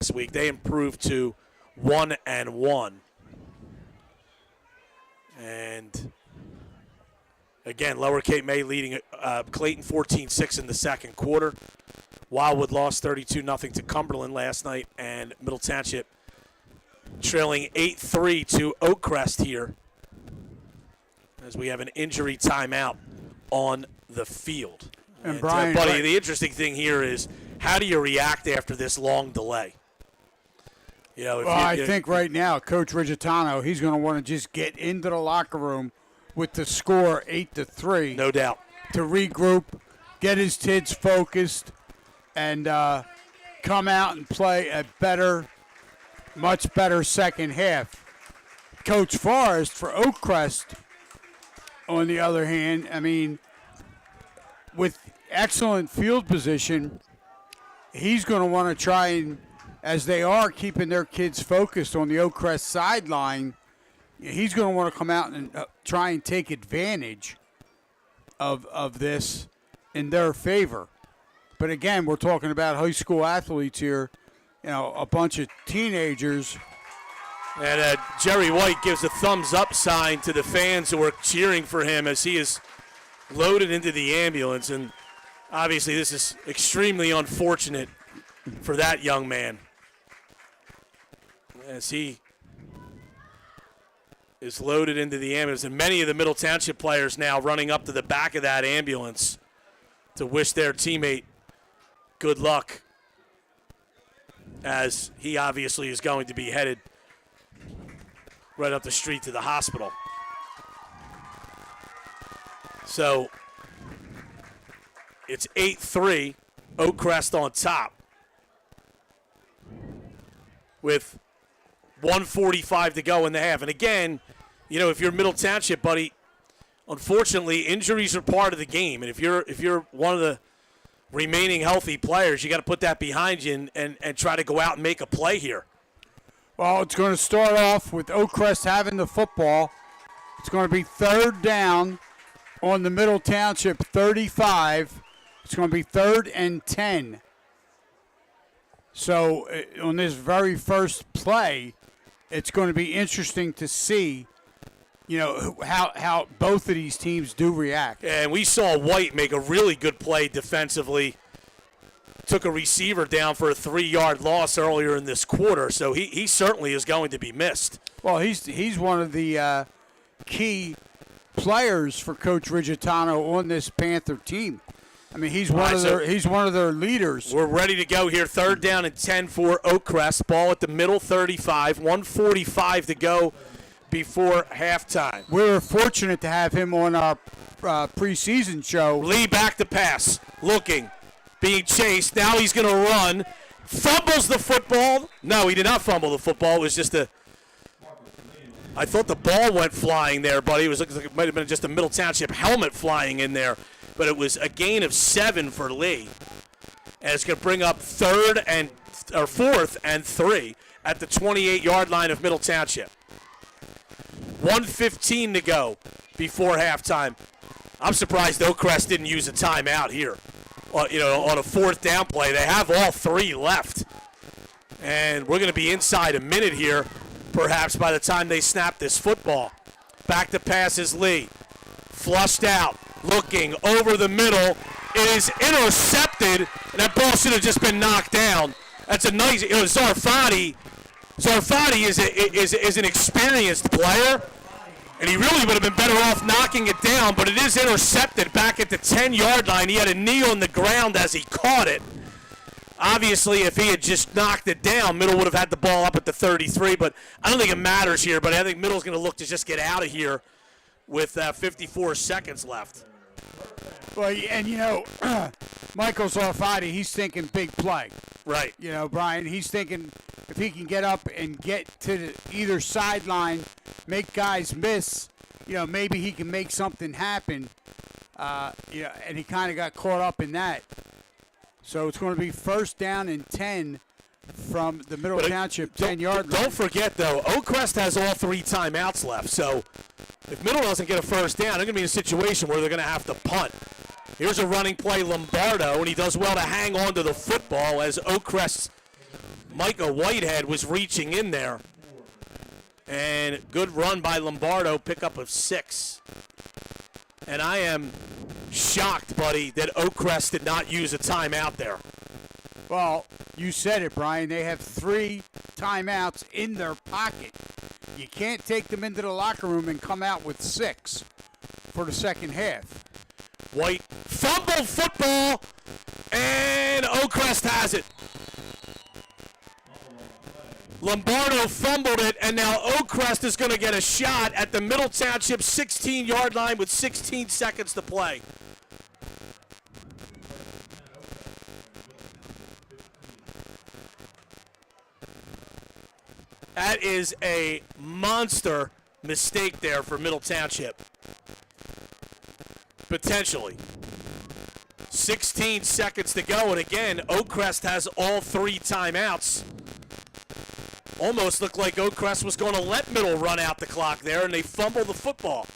This week they improved to 1-1, and again, Lower Cape May leading Clayton 14-6 in the second quarter. Wildwood lost 32-0 to Cumberland last night, and Middle Township trailing 8-3 to Oakcrest here as we have an injury timeout on the field. And Brian, buddy, the interesting thing here is how do you react after this long delay? I think right now, Coach Rigitano, he's going to want to just get into the locker room with the score 8-3. No doubt. To regroup, get his kids focused, and come out and play a much better second half. Coach Forrest for Oakcrest, on the other hand, I mean, with excellent field position, he's going to want to try and, as they are keeping their kids focused on the Oakcrest sideline, he's going to want to come out and try and take advantage of this in their favor. But again, we're talking about high school athletes here, a bunch of teenagers. And Jerry White gives a thumbs-up sign to the fans who are cheering for him as he is loaded into the ambulance. And obviously this is extremely unfortunate for that young man, as he is loaded into the ambulance, and many of the Middle Township players now running up to the back of that ambulance to wish their teammate good luck, as he obviously is going to be headed right up the street to the hospital. So it's 8-3, Oakcrest on top with 1:45 to go in the half. And again, you know, if you're Middle Township, buddy, unfortunately injuries are part of the game. And if you're one of the remaining healthy players, you got to put that behind you and try to go out and make a play here. Well, it's going to start off with Oakcrest having the football. It's going to be third down on the Middle Township 35. It's going to be 3rd and 10. So on this very first play, it's going to be interesting to see, you know, how both of these teams do react. And we saw White make a really good play defensively. Took a receiver down for a 3-yard loss earlier in this quarter, so he certainly is going to be missed. Well, he's one of the key players for Coach Rigitano on this Panther team. I mean, he's one of their leaders. We're ready to go here. 3rd down and 10 for Oakcrest. Ball at the middle 35. 1:45 to go before halftime. We were fortunate to have him on our preseason show. Lee back to pass. Looking. Being chased. Now he's going to run. Fumbles the football. No, he did not fumble the football. It was just I thought the ball went flying there, buddy. It was looking like it might have been just a Middle Township helmet flying in there. But it was a gain of 7 for Lee. And it's going to bring up 4th and 3 at the 28-yard line of Middle Township. 1:15 to go before halftime. I'm surprised Oakcrest didn't use a timeout here. You know, on a 4th down play. They have all 3 left. And we're going to be inside a minute here, perhaps, by the time they snap this football. Back to pass is Lee. Flushed out. Looking over the middle. It is intercepted. And that ball should have just been knocked down. That's a nice, Zarfati is an experienced player. And he really would have been better off knocking it down, but it is intercepted back at the 10-yard line. He had a knee on the ground as he caught it. Obviously, if he had just knocked it down, Middle would have had the ball up at the 33, but I don't think it matters here. But I think Middle's going to look to just get out of here with 54 seconds left. Well, and you know, Michael Zarfati, he's thinking big play. Right. You know, Brian, he's thinking if he can get up and get to either sideline, make guys miss, you know, maybe he can make something happen. You know, and he kind of got caught up in that. So it's going to be 1st down and 10 from the Middle Township 10-yard line. Don't forget, though, Oakcrest has all 3 timeouts left. So if Middle doesn't get a 1st down, they're going to be in a situation where they're going to have to punt. Here's a running play, Lombardo, and he does well to hang on to the football as Oakcrest's Micah Whitehead was reaching in there. And good run by Lombardo, pickup of 6. And I am shocked, buddy, that Oakcrest did not use a timeout there. Well, you said it, Brian. They have 3 timeouts in their pocket. You can't take them into the locker room and come out with 6 for the second half. White fumbled football, and Oakcrest has it. Lombardo fumbled it, and now Oakcrest is going to get a shot at the Middle Township 16-yard line with 16 seconds to play. That is a monster mistake there for Middle Township. Potentially. 16 seconds to go, and again, Oakcrest has all 3 timeouts. Almost looked like Oakcrest was going to let Middle run out the clock there, and they fumble the football.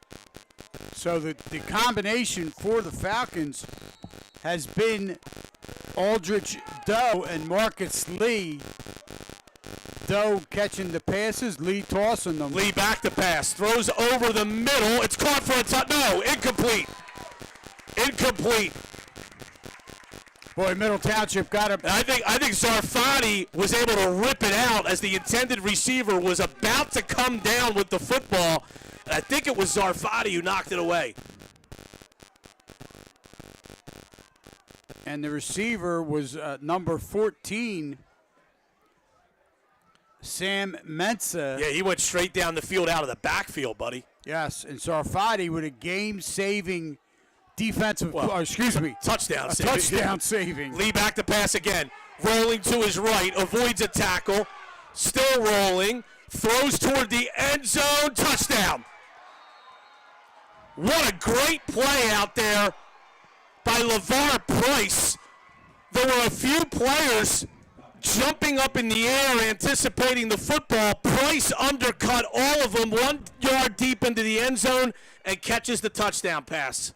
So the combination for the Falcons has been Aldrich Doe and Marcus Lee. Doe catching the passes, Lee tossing them. Lee back to pass, throws over the middle. It's caught for a touchdown. No, incomplete. Incomplete. Boy, Middle Township got him. And I think Zarfati was able to rip it out as the intended receiver was about to come down with the football. And I think it was Zarfati who knocked it away. And the receiver was number 14, Sam Mensa. Yeah, he went straight down the field out of the backfield, buddy. Yes, and Zarfati with a game-saving defensive, touchdown saving. Touchdown saving. Lee back to pass again. Rolling to his right, avoids a tackle. Still rolling. Throws toward the end zone. Touchdown. What a great play out there by LeVar Price. There were a few players jumping up in the air, anticipating the football. Price undercut all of them, 1 yard deep into the end zone, and catches the touchdown pass.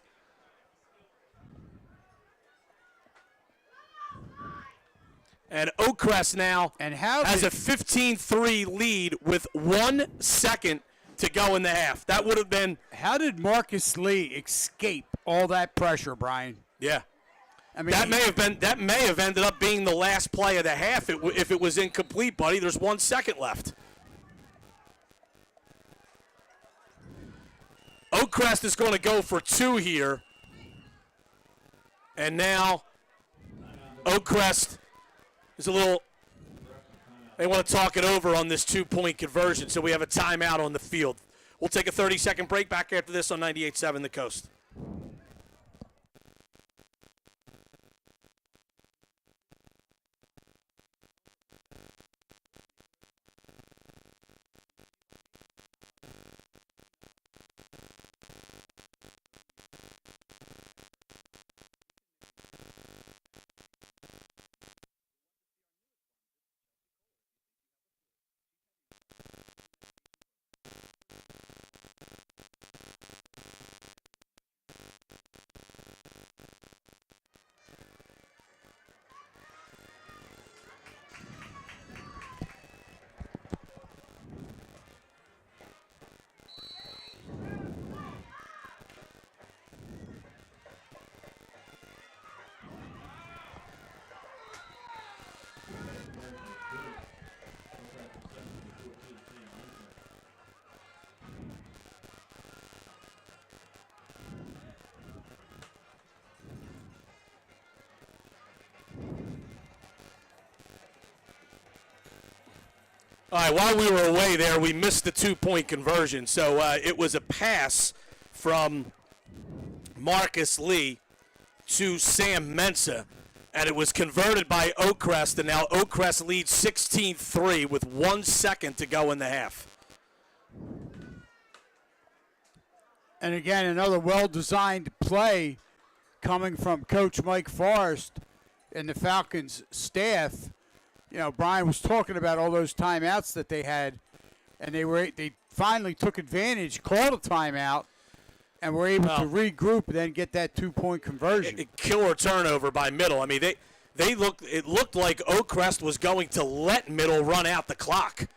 And Oakcrest now has a 15-3 lead with 1 second to go in the half. That would have been... How did Marcus Lee escape all that pressure, Brian? Yeah. I mean, that may have ended up being the last play of the half if it was incomplete, buddy. There's 1 second left. Oakcrest is going to go for 2 here. And now Oakcrest is they want to talk it over on this 2-point conversion, so we have a timeout on the field. We'll take a 30-second break back after this on 98.7 The Coast. All right, while we were away there, we missed the 2-point conversion. So it was a pass from Marcus Lee to Sam Mensa, and it was converted by Oakcrest, and now Oakcrest leads 16-3 with 1 second to go in the half. And again, another well-designed play coming from Coach Mike Forrest and the Falcons staff. You know, Brian was talking about all those timeouts that they had, and they finally took advantage, called a timeout, and were able to regroup and then get that 2-point conversion. Killer turnover by Middle. I mean, it looked like Oakcrest was going to let Middle run out the clock.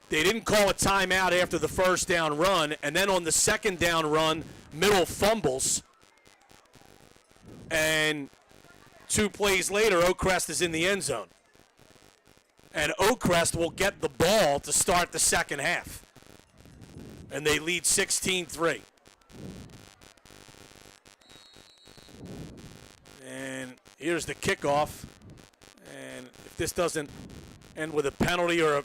They didn't call a timeout after the first down run, and then on the second down run, Middle fumbles. And 2 plays later, Oakcrest is in the end zone. And Oakcrest will get the ball to start the second half. And they lead 16-3. And here's the kickoff. And if this doesn't end with a penalty or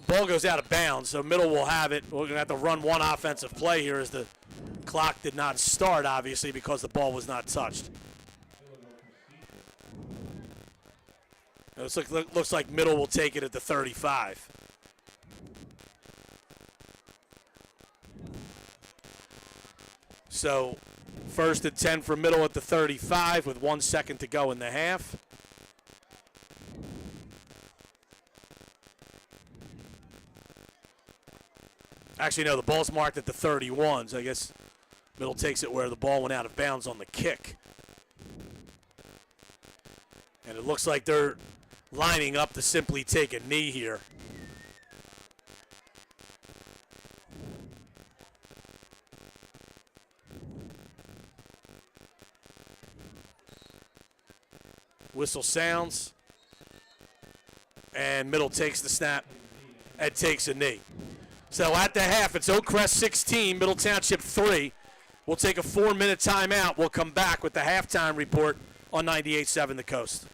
ball goes out of bounds, so Middle will have it. We're going to have to run one offensive play here as the clock did not start, obviously, because the ball was not touched. It looks like Middle will take it at the 35. So 1st and 10 for Middle at the 35 with 1 second to go in the half. Actually, no, the ball's marked at the 31, so I guess Middle takes it where the ball went out of bounds on the kick. And it looks like they're lining up to simply take a knee here. Whistle sounds. And Middle takes the snap and takes a knee. So at the half, it's Oakcrest 16, Middle Township 3. We'll take a 4-minute timeout. We'll come back with the halftime report on 98.7 The Coast.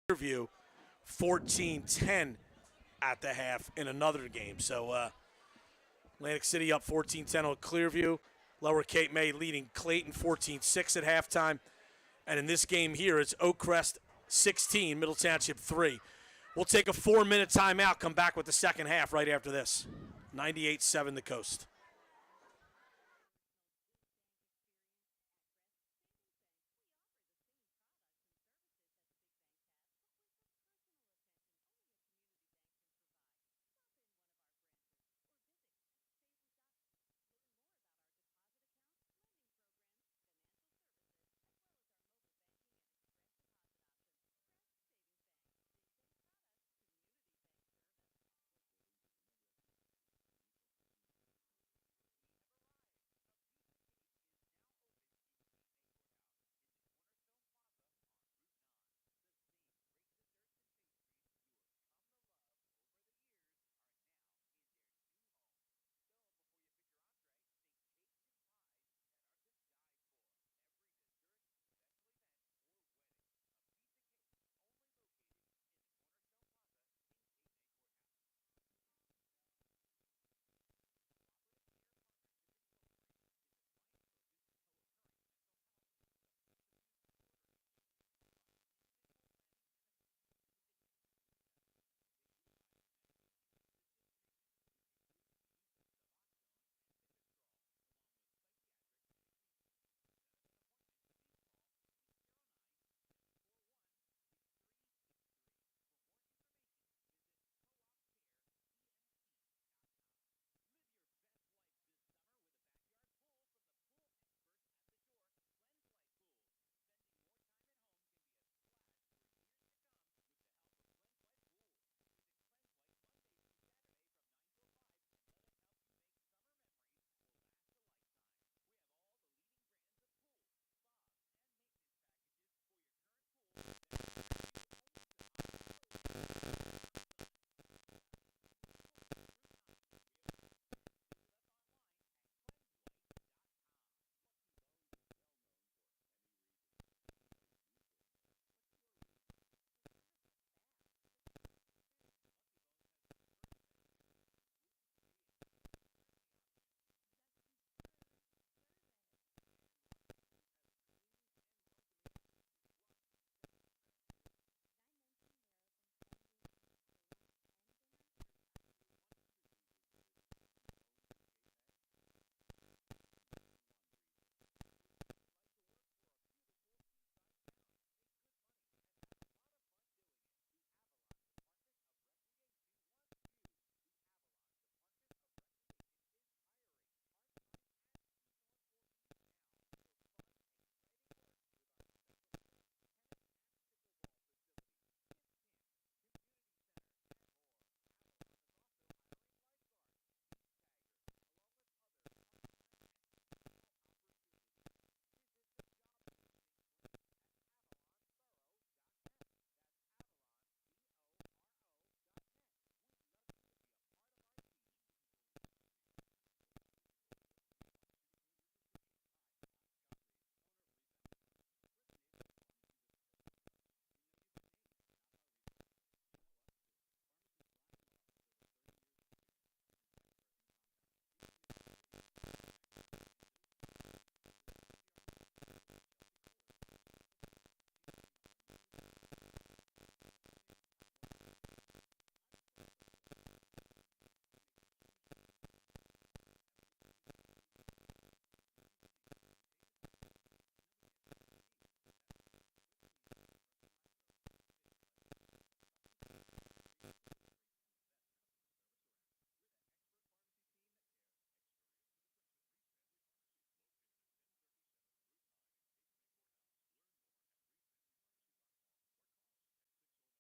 Clearview 14-10 at the half in another game. So Atlantic City up 14-10 on Clearview. Lower Cape May leading Clayton 14-6 at halftime. And in this game here, it's Oakcrest 16, Middle Township 3. We'll take a 4-minute timeout, come back with the second half right after this. 98-7 the Coast.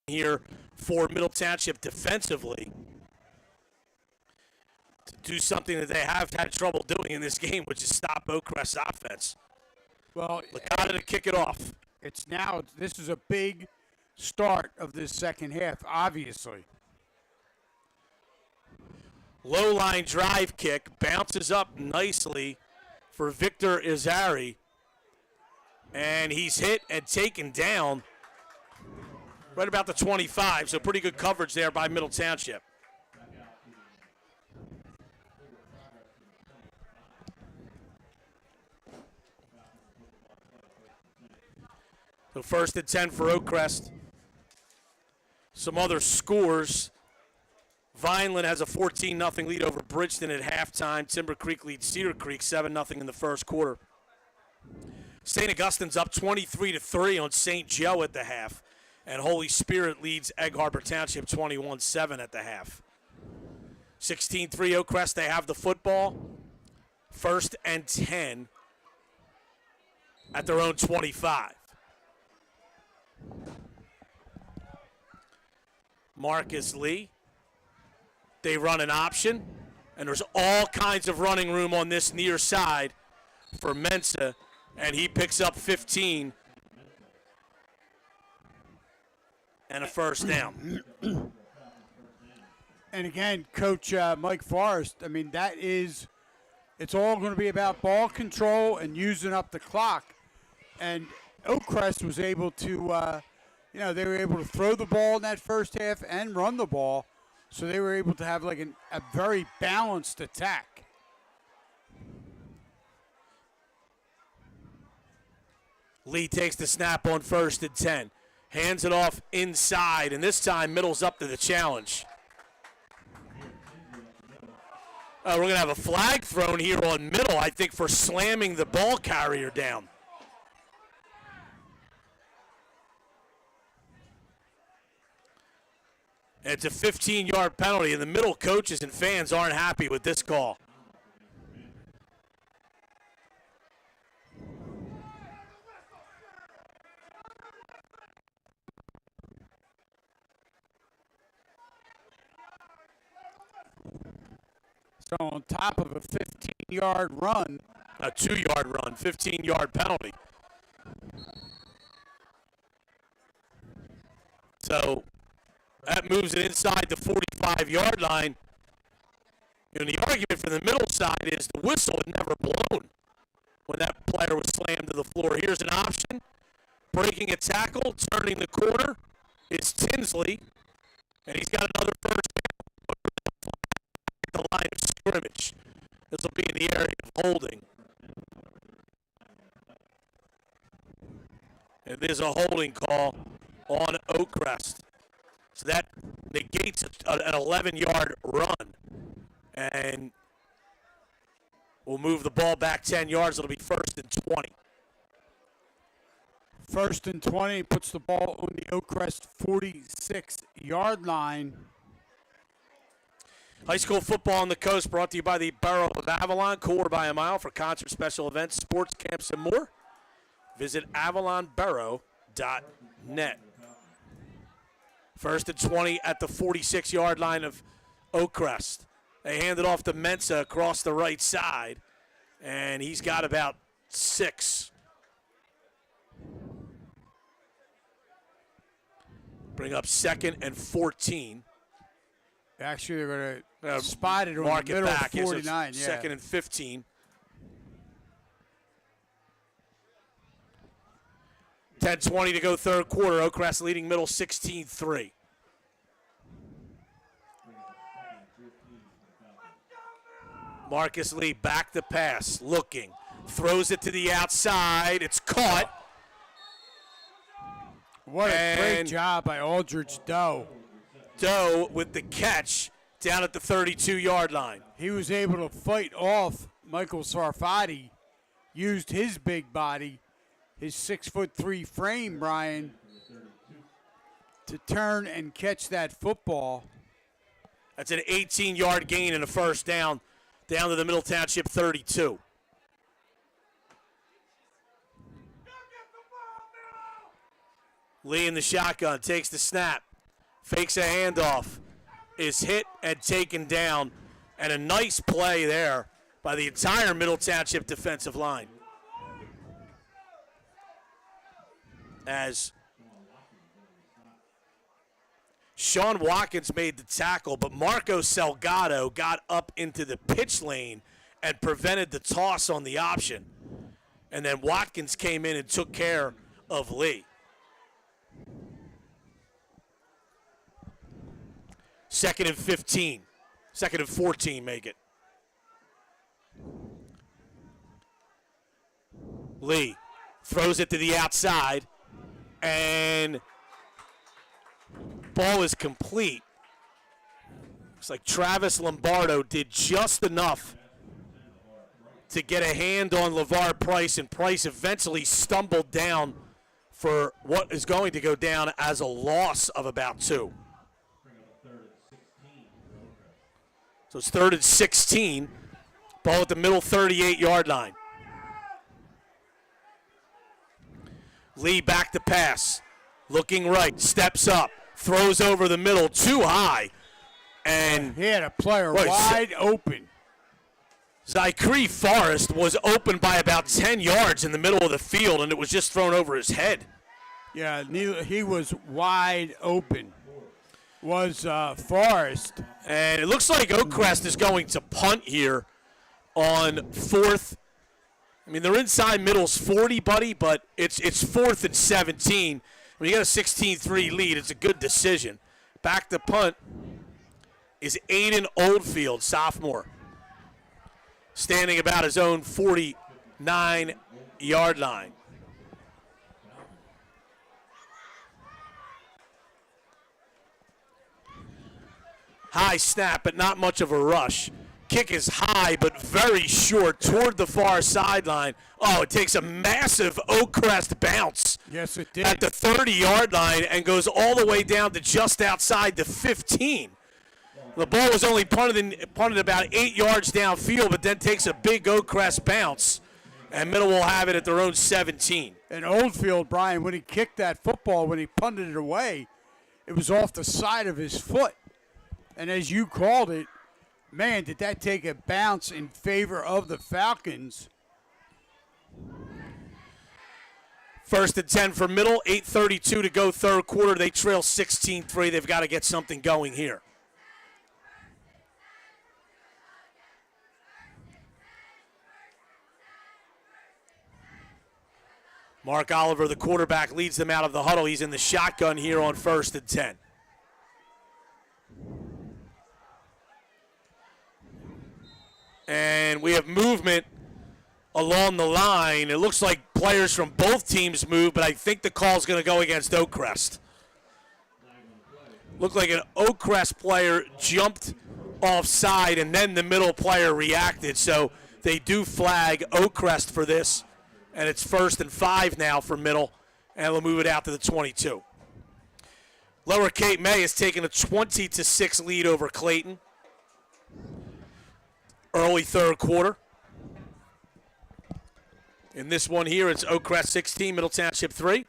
Here for Middle Township defensively to do something that they have had trouble doing in this game, which is stop Oakcrest's offense. Well, Licata to kick it off. This is a big start of this second half, obviously. Low line drive kick, bounces up nicely for Victor Izari. And he's hit and taken down right about the 25, so pretty good coverage there by Middle Township. So 1st and 10 for Oakcrest. Some other scores. Vineland has a 14-0 lead over Bridgeton at halftime. Timber Creek leads Cedar Creek 7-0 in the first quarter. St. Augustine's up 23-3 on St. Joe at the half. And Holy Spirit leads Egg Harbor Township 21-7 at the half. 16-3 Oakcrest, they have the football. 1st and 10 at their own 25. Marcus Lee. They run an option, and there's all kinds of running room on this near side for Mensa, and he picks up 15 and a first down. And again, Coach Mike Forrest, I mean, it's all going to be about ball control and using up the clock. And Oakcrest was able to, they were able to throw the ball in that first half and run the ball. So they were able to have like a very balanced attack. Lee takes the snap on 1st and 10. Hands it off inside, and this time Middle's up to the challenge. We're going to have a flag thrown here on Middle, I think, for slamming the ball carrier down. And it's a 15-yard penalty, and the Middle coaches and fans aren't happy with this call. So on top of a 15-yard run. A 2-yard run, 15-yard penalty. So that moves it inside the 45-yard line. And the argument from the Middle side is the whistle had never blown when that player was slammed to the floor. Here's an option. Breaking a tackle, turning the corner is Tinsley. And he's got another first down at the line of scrimmage. This will be in the area of holding. And there's a holding call on Oakcrest. So that negates an 11-yard run. And we'll move the ball back 10 yards. It'll be 1st and 20. 1st and 20 puts the ball on the Oakcrest 46-yard line. High school football on the coast brought to you by the Borough of Avalon, Quarter by a Mile for concert, special events, sports camps, and more. Visit avalonborough.net. 1st and 20 at the 46-yard line of Oakcrest. They hand it off to Mensa across the right side, and he's got about 6. Bring up 2nd and 14. Actually, they're going to spot it on mark the middle it back. of 49. Yeah. 2nd and 15. 10:20 to go third quarter. Oakcrest leading Middle 16-3. Marcus Lee back to pass, looking. Throws it to the outside. It's caught. What a great job by Aldridge Doe. Doe with the catch down at the 32-yard line. He was able to fight off Michael Sarfati, used his big body, his 6'3" frame, Brian, to turn and catch that football. That's an 18-yard gain and a first down to the Middle Township 32. Lee in the shotgun, takes the snap, fakes a handoff, is hit and taken down, and a nice play there by the entire Middle Township defensive line. As Sean Watkins made the tackle, but Marco Salgado got up into the pitch lane and prevented the toss on the option. And then Watkins came in and took care of Lee. Second and 15. Second and 14 make it. Lee throws it to the outside, and ball is complete. Looks like Travis Lombardo did just enough to get a hand on LeVar Price, and Price eventually stumbled down for what is going to go down as a loss of about 2. So it's 3rd and 16. Ball at the middle 38-yard line. Lee back to pass. Looking right, steps up, throws over the middle, too high. And he had a player wide open. Zycree Forrest was open by about 10 yards in the middle of the field, and it was just thrown over his head. Yeah, he was wide open. Was Forrest. And it looks like Oakcrest is going to punt here on 4th. I mean, they're inside middle's 40, buddy, but it's 4th and 17. When you got a 16-3 lead, it's a good decision. Back to punt is Aiden Oldfield, sophomore, standing about his own 49-yard line. High snap, but not much of a rush. Kick is high, but very short toward the far sideline. Oh, it takes a massive Oakcrest bounce. Yes, it did. At the 30-yard line and goes all the way down to just outside the 15. The ball was only punted about 8 yards downfield, but then takes a big Oakcrest bounce, and Middle will have it at their own 17. And Oldfield, Brian, when he kicked that football, when he punted it away, it was off the side of his foot. And as you called it, man, did that take a bounce in favor of the Falcons. 1st and 10 for Middle, 8:32 to go, 3rd quarter. They trail 16-3. They've got to get something going here. Mark Oliver, the quarterback, leads them out of the huddle. He's in the shotgun here on 1st and 10. And we have movement along the line. It looks like players from both teams move, but I think the call is going to go against Oakcrest. Looked like an Oakcrest player jumped offside, and then the Middle player reacted. So they do flag Oakcrest for this, and it's 1st and 5 now for Middle, and they'll move it out to the 22. Lower Cape May has taken a 20-6 lead over Clayton. Early 3rd quarter. In this one here, it's Oakcrest 16, Middle Township 3.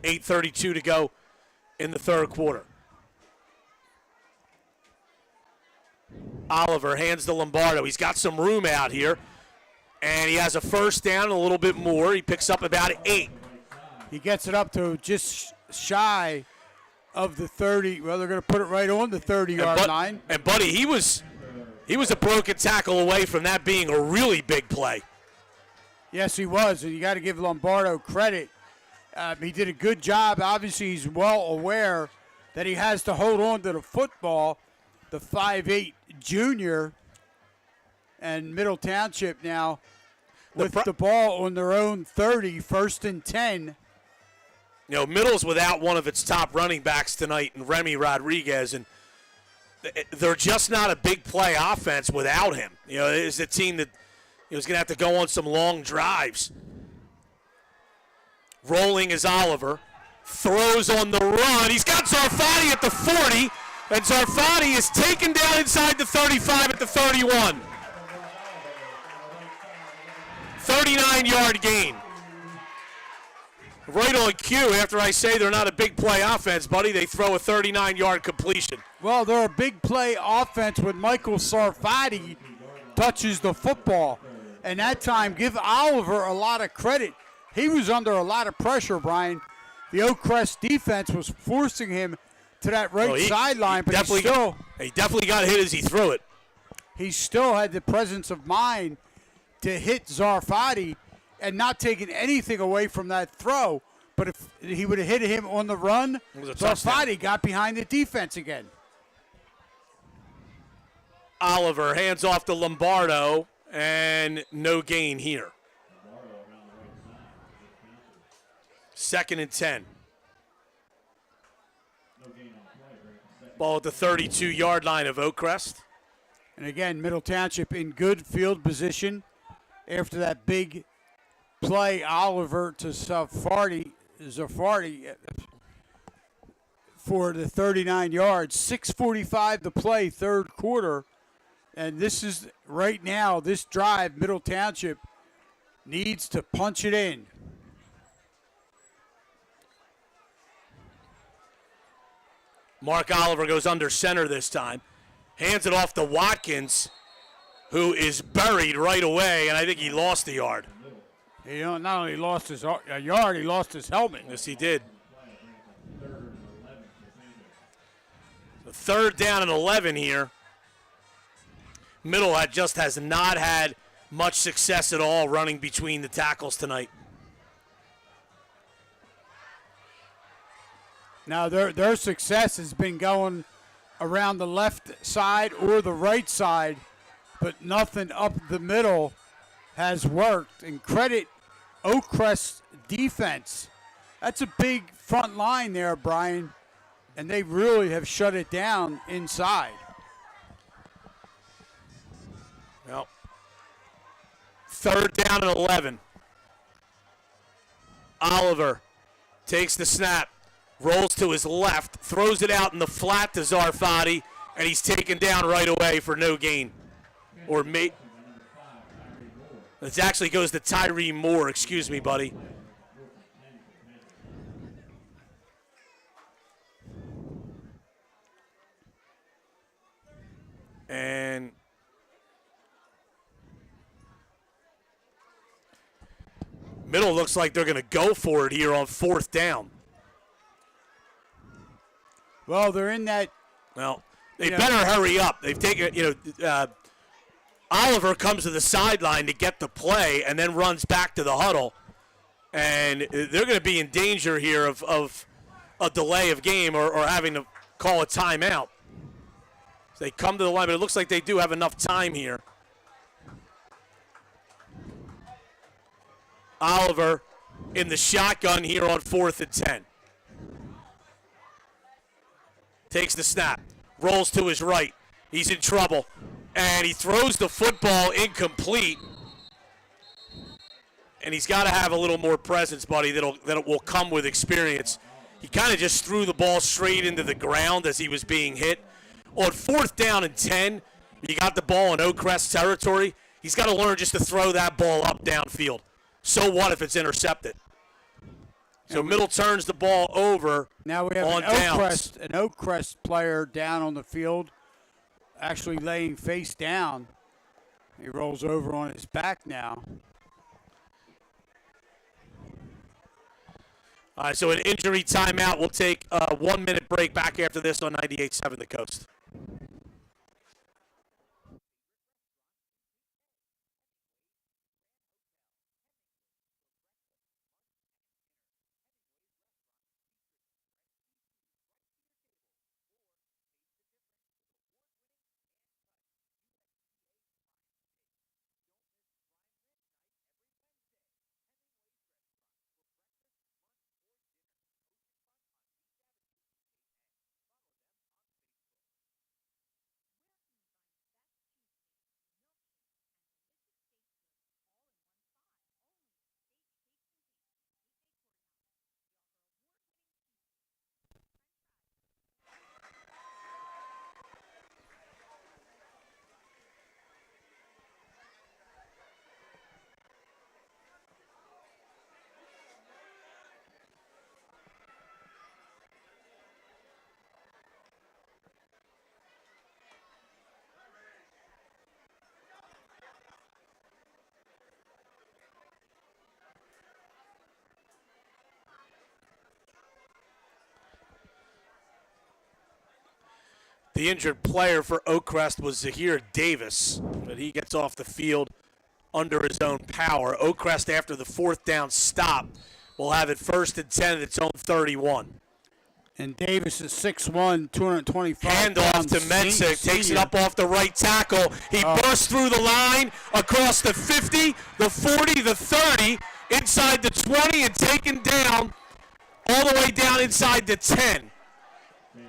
8:32 to go in the 3rd quarter. Oliver hands to Lombardo. He's got some room out here, and he has a 1st down and a little bit more. He picks up about 8. He gets it up to just shy of the 30. Well, they're going to put it right on the 30-yard line. And, buddy, he was a broken tackle away from that being a really big play. Yes, he was, and you got to give Lombardo credit. He did a good job. Obviously, he's well aware that he has to hold on to the football. The 5'8 junior and Middle Township now with the ball on their own 30, 1st and 10. You know, Middle's without one of its top running backs tonight, and Remy Rodriguez, and they're just not a big play offense without him. You know, it's a team that is going to have to go on some long drives. Rolling is Oliver. Throws on the run. He's got Zarfati at the 40, and Zarfati is taken down inside the 35 at the 31. 39-yard gain. Right on cue, after I say they're not a big play offense, buddy, they throw a 39-yard completion. Well, they're a big play offense when Michael Sarfati touches the football. And that time, give Oliver a lot of credit. He was under a lot of pressure, Brian. The Oakcrest defense was forcing him to that right sideline, but he definitely got hit as he threw it. He still had the presence of mind to hit Zarfati and not taking anything away from that throw. But if he would have hit him on the run, Zarfati got behind the defense again. Oliver hands off to Lombardo, and no gain here. 2nd and 10. Ball at the 32-yard line of Oakcrest. And again, Middle Township in good field position after that big play, Oliver to Zaffardi for the 39 yards. 6:45 to play, third quarter. And this is, right now, this drive, Middle Township needs to punch it in. Mark Oliver goes under center this time. Hands it off to Watkins, who is buried right away, and I think he lost a yard. He not only lost his yard, he lost his helmet. Yes, he did. So 3rd down and 11 here. Middle has not had much success at all running between the tackles tonight. Now, their success has been going around the left side or the right side, but nothing up the middle has worked. And credit Oakcrest defense. That's a big front line there, Brian, and they really have shut it down inside. Well, 3rd down and 11. Oliver takes the snap. Rolls to his left, throws it out in the flat to Zarfati, and he's taken down right away for no gain. It actually goes to Tyree Moore. Excuse me, buddy. And Middle looks like they're going to go for it here on 4th down. Well, they're in that. Well, they better hurry up. They've taken, Oliver comes to the sideline to get the play and then runs back to the huddle. And they're going to be in danger here of a delay of game or having to call a timeout. So they come to the line, but it looks like they do have enough time here. Oliver in the shotgun here on 4th and 10. Takes the snap, rolls to his right. He's in trouble, and he throws the football incomplete. And he's got to have a little more presence, buddy, that will come with experience. He kind of just threw the ball straight into the ground as he was being hit. On 4th down and 10, you got the ball in Oakcrest territory. He's got to learn just to throw that ball up downfield. So what if it's intercepted? So Middle turns the ball over. Now we have on an Oakcrest player down on the field, actually laying face down. He rolls over on his back now. All right, so an injury timeout. We'll take a 1-minute break back after this on 98.7 The Coast. The injured player for Oakcrest was Zahir Davis, but he gets off the field under his own power. Oakcrest, after the 4th down stop, will have it 1st and 10 at its own 31. And Davis is 6'1", 225 Handoff pounds. to Mensa, takes it up off the right tackle. He bursts through the line, across the 50, the 40, the 30, inside the 20, and taken down all the way down inside the 10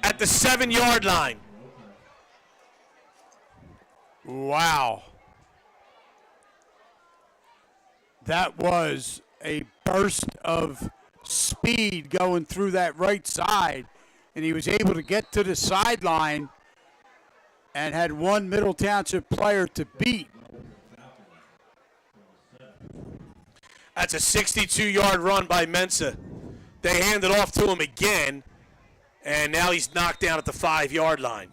at the 7-yard line. Wow. That was a burst of speed going through that right side, and he was able to get to the sideline and had one Middle Township player to beat. That's a 62-yard run by Mensa. They hand it off to him again, and now he's knocked down at the 5-yard line.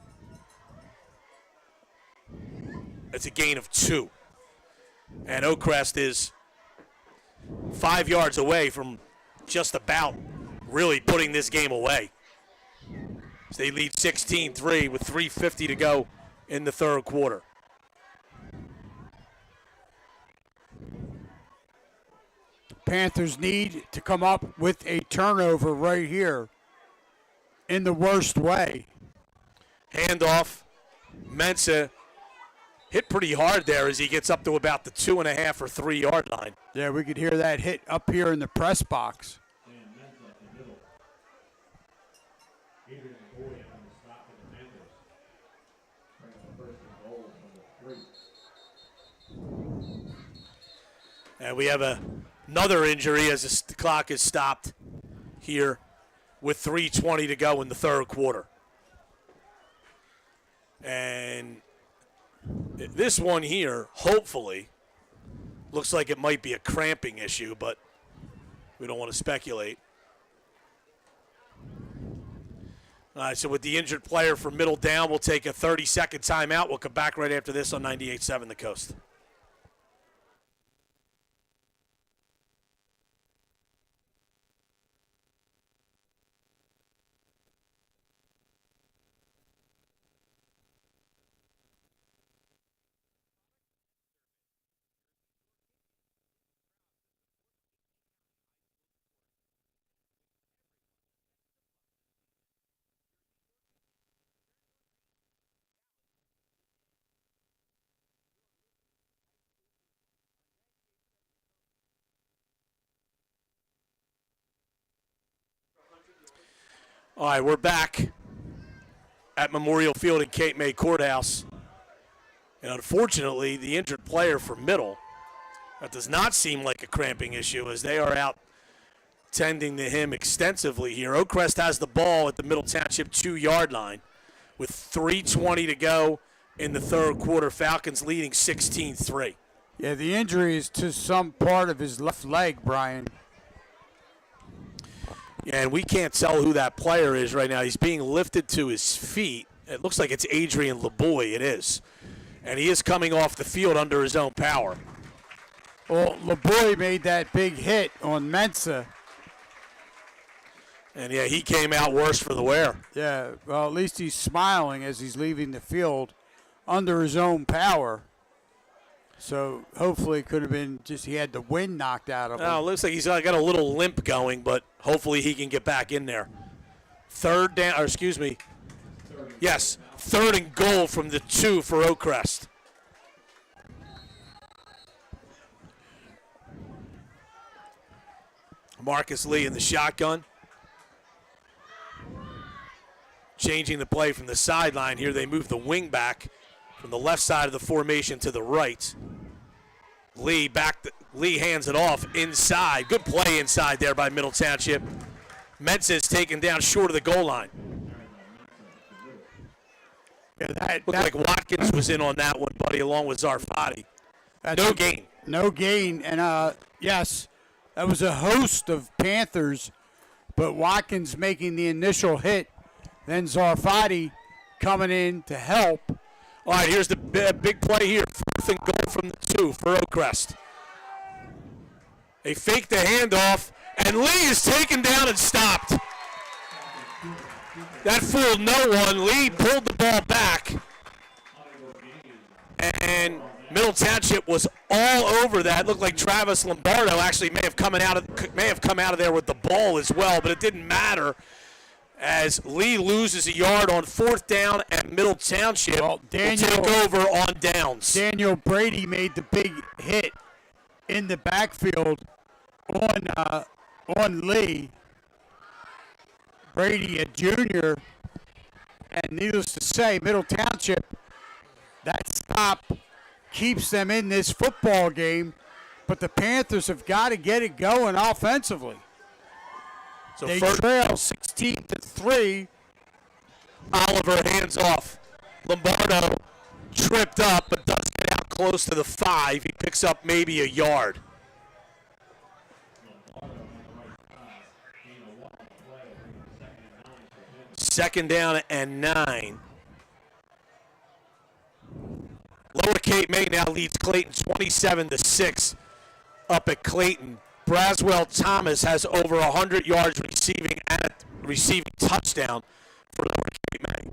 That's a gain of 2. And Oakcrest is 5 yards away from just about really putting this game away. So they lead 16-3 with 3:50 to go in the third quarter. Panthers need to come up with a turnover right here in the worst way. Handoff. Mensa hit pretty hard there as he gets up to about the 2.5 or 3 yard line. Yeah, we could hear that hit up here in the press box. And we have another injury as the clock is stopped here with 3:20 to go in the third quarter. And this one here, hopefully, looks like it might be a cramping issue, but we don't want to speculate. All right, so with the injured player for Middle down, we'll take a 30-second timeout. We'll come back right after this on 98.7 The Coast. All right, we're back at Memorial Field in Cape May Courthouse. And unfortunately, the injured player for Middle, that does not seem like a cramping issue as they are out tending to him extensively here. Oakcrest has the ball at the Middle Township 2-yard line with 3:20 to go in the third quarter. Falcons leading 16-3. Yeah, the injury is to some part of his left leg, Brian. And we can't tell who that player is right now. He's being lifted to his feet. It looks like it's Adrian LeBoy. It is. And he is coming off the field under his own power. Well, LeBoy made that big hit on Mensa. And, yeah, he came out worse for the wear. Yeah, well, at least he's smiling as he's leaving the field under his own power. So hopefully it could have been just he had the wind knocked out of him. No, it looks like he's got a little limp going, but hopefully he can get back in there. Third down, or excuse me. Yes, 3rd and goal from the 2 for Oakcrest. Marcus Lee in the shotgun. Changing the play from the sideline here. They move the wing back from the left side of the formation to the right. Lee hands it off inside. Good play inside there by Middle Township. Mensa is taken down short of the goal line. Yeah, Looked like Watkins was in on that one, buddy, along with Zarfati. No gain. No gain. And, yes, that was a host of Panthers, but Watkins making the initial hit. Then Zarfati coming in to help. All right, here's the big play here. 4th and goal from the 2 for Oakcrest. They fake the handoff, and Lee is taken down and stopped. That fooled no one. Lee pulled the ball back, and Middle Township was all over that. Looked like Travis Lombardo actually may have come out of there with the ball as well, but it didn't matter. as Lee loses a yard on 4th down at Middle Township. Well, will take over on downs. Daniel Brady made the big hit in the backfield on Lee. Brady, a junior, and needless to say, Middle Township, that stop keeps them in this football game, but the Panthers have got to get it going offensively. So They first, trail 16-3. Oliver hands off. Lombardo tripped up, but does get out close to the 5. He picks up maybe a yard. Second down and 9. Lower Cape May now leads Clayton 27-6 up at Clayton. Braswell Thomas has over 100 yards receiving and a receiving touchdown for Lower Cape May.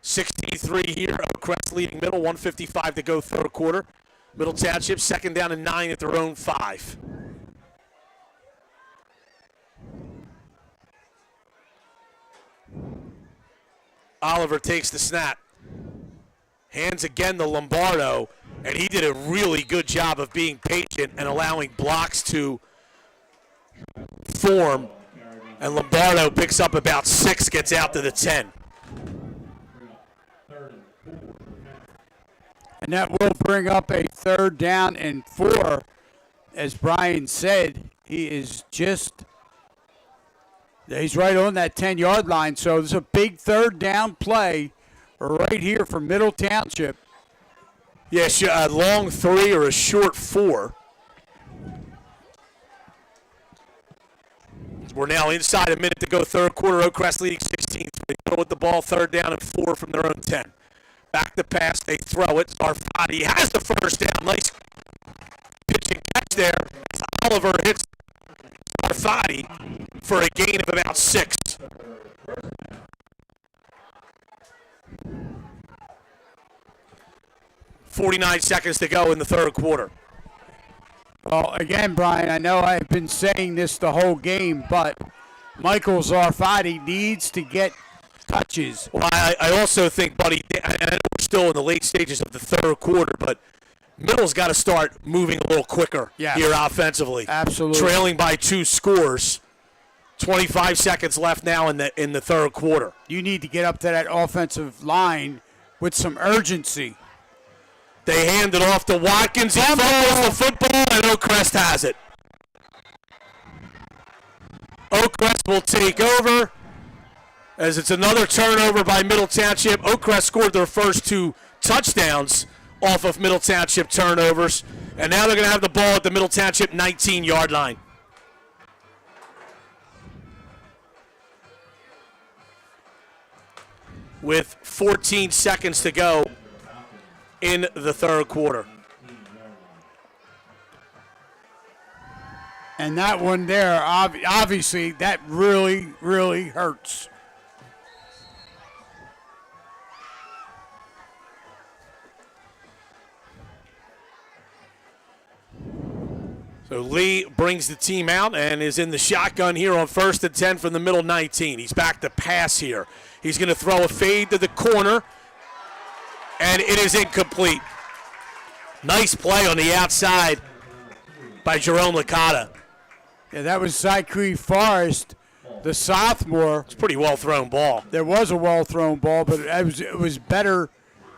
63 here. Oakcrest leading Middle, 1:55 to go third quarter. Middle Township second down and 9 at their own 5. Oliver takes the snap. Hands again to Lombardo, and he did a really good job of being patient and allowing blocks to form. And Lombardo picks up about 6, gets out to the 10. And that will bring up a 3rd down and 4. As Brian said, he's right on that 10-yard line. So there's a big 3rd down play right here for Middle Township. Yes, a long 3 or a short 4. We're now inside a minute to go third quarter. Oakcrest leading 16-3. Middle with the ball, 3rd down and 4 from their own 10. Back to pass, they throw it. Zarfati has the first down. Nice pitch and catch there. Oliver hits Zarfati for a gain of about 6. .49 seconds to go in the third quarter. Well, again, Brian, I know I've been saying this the whole game, but Michael Zarfati needs to get touches. Well, I also think, buddy, I know we're still in the late stages of the third quarter, but Middle's got to start moving a little quicker here offensively. Absolutely. Trailing by 2 scores. 25 seconds left now in the third quarter. You need to get up to that offensive line with some urgency. They hand it off to Watkins. He fumbles the football, and Oakcrest has it. Oakcrest will take over as it's another turnover by Middle Township. Oakcrest scored their first 2 touchdowns off of Middle Township turnovers, and now they're going to have the ball at the Middle Township 19-yard line. With 14 seconds to go in the third quarter. And that one there, obviously, that really, really hurts. So Lee brings the team out and is in the shotgun here on 1st and 10 from the middle 19. He's back to pass here. He's going to throw a fade to the corner, and it is incomplete. Nice play on the outside by Jerome Licata. Yeah, that was Zachary Forrest, the sophomore. It's a pretty well-thrown ball. There was a well-thrown ball, but it was better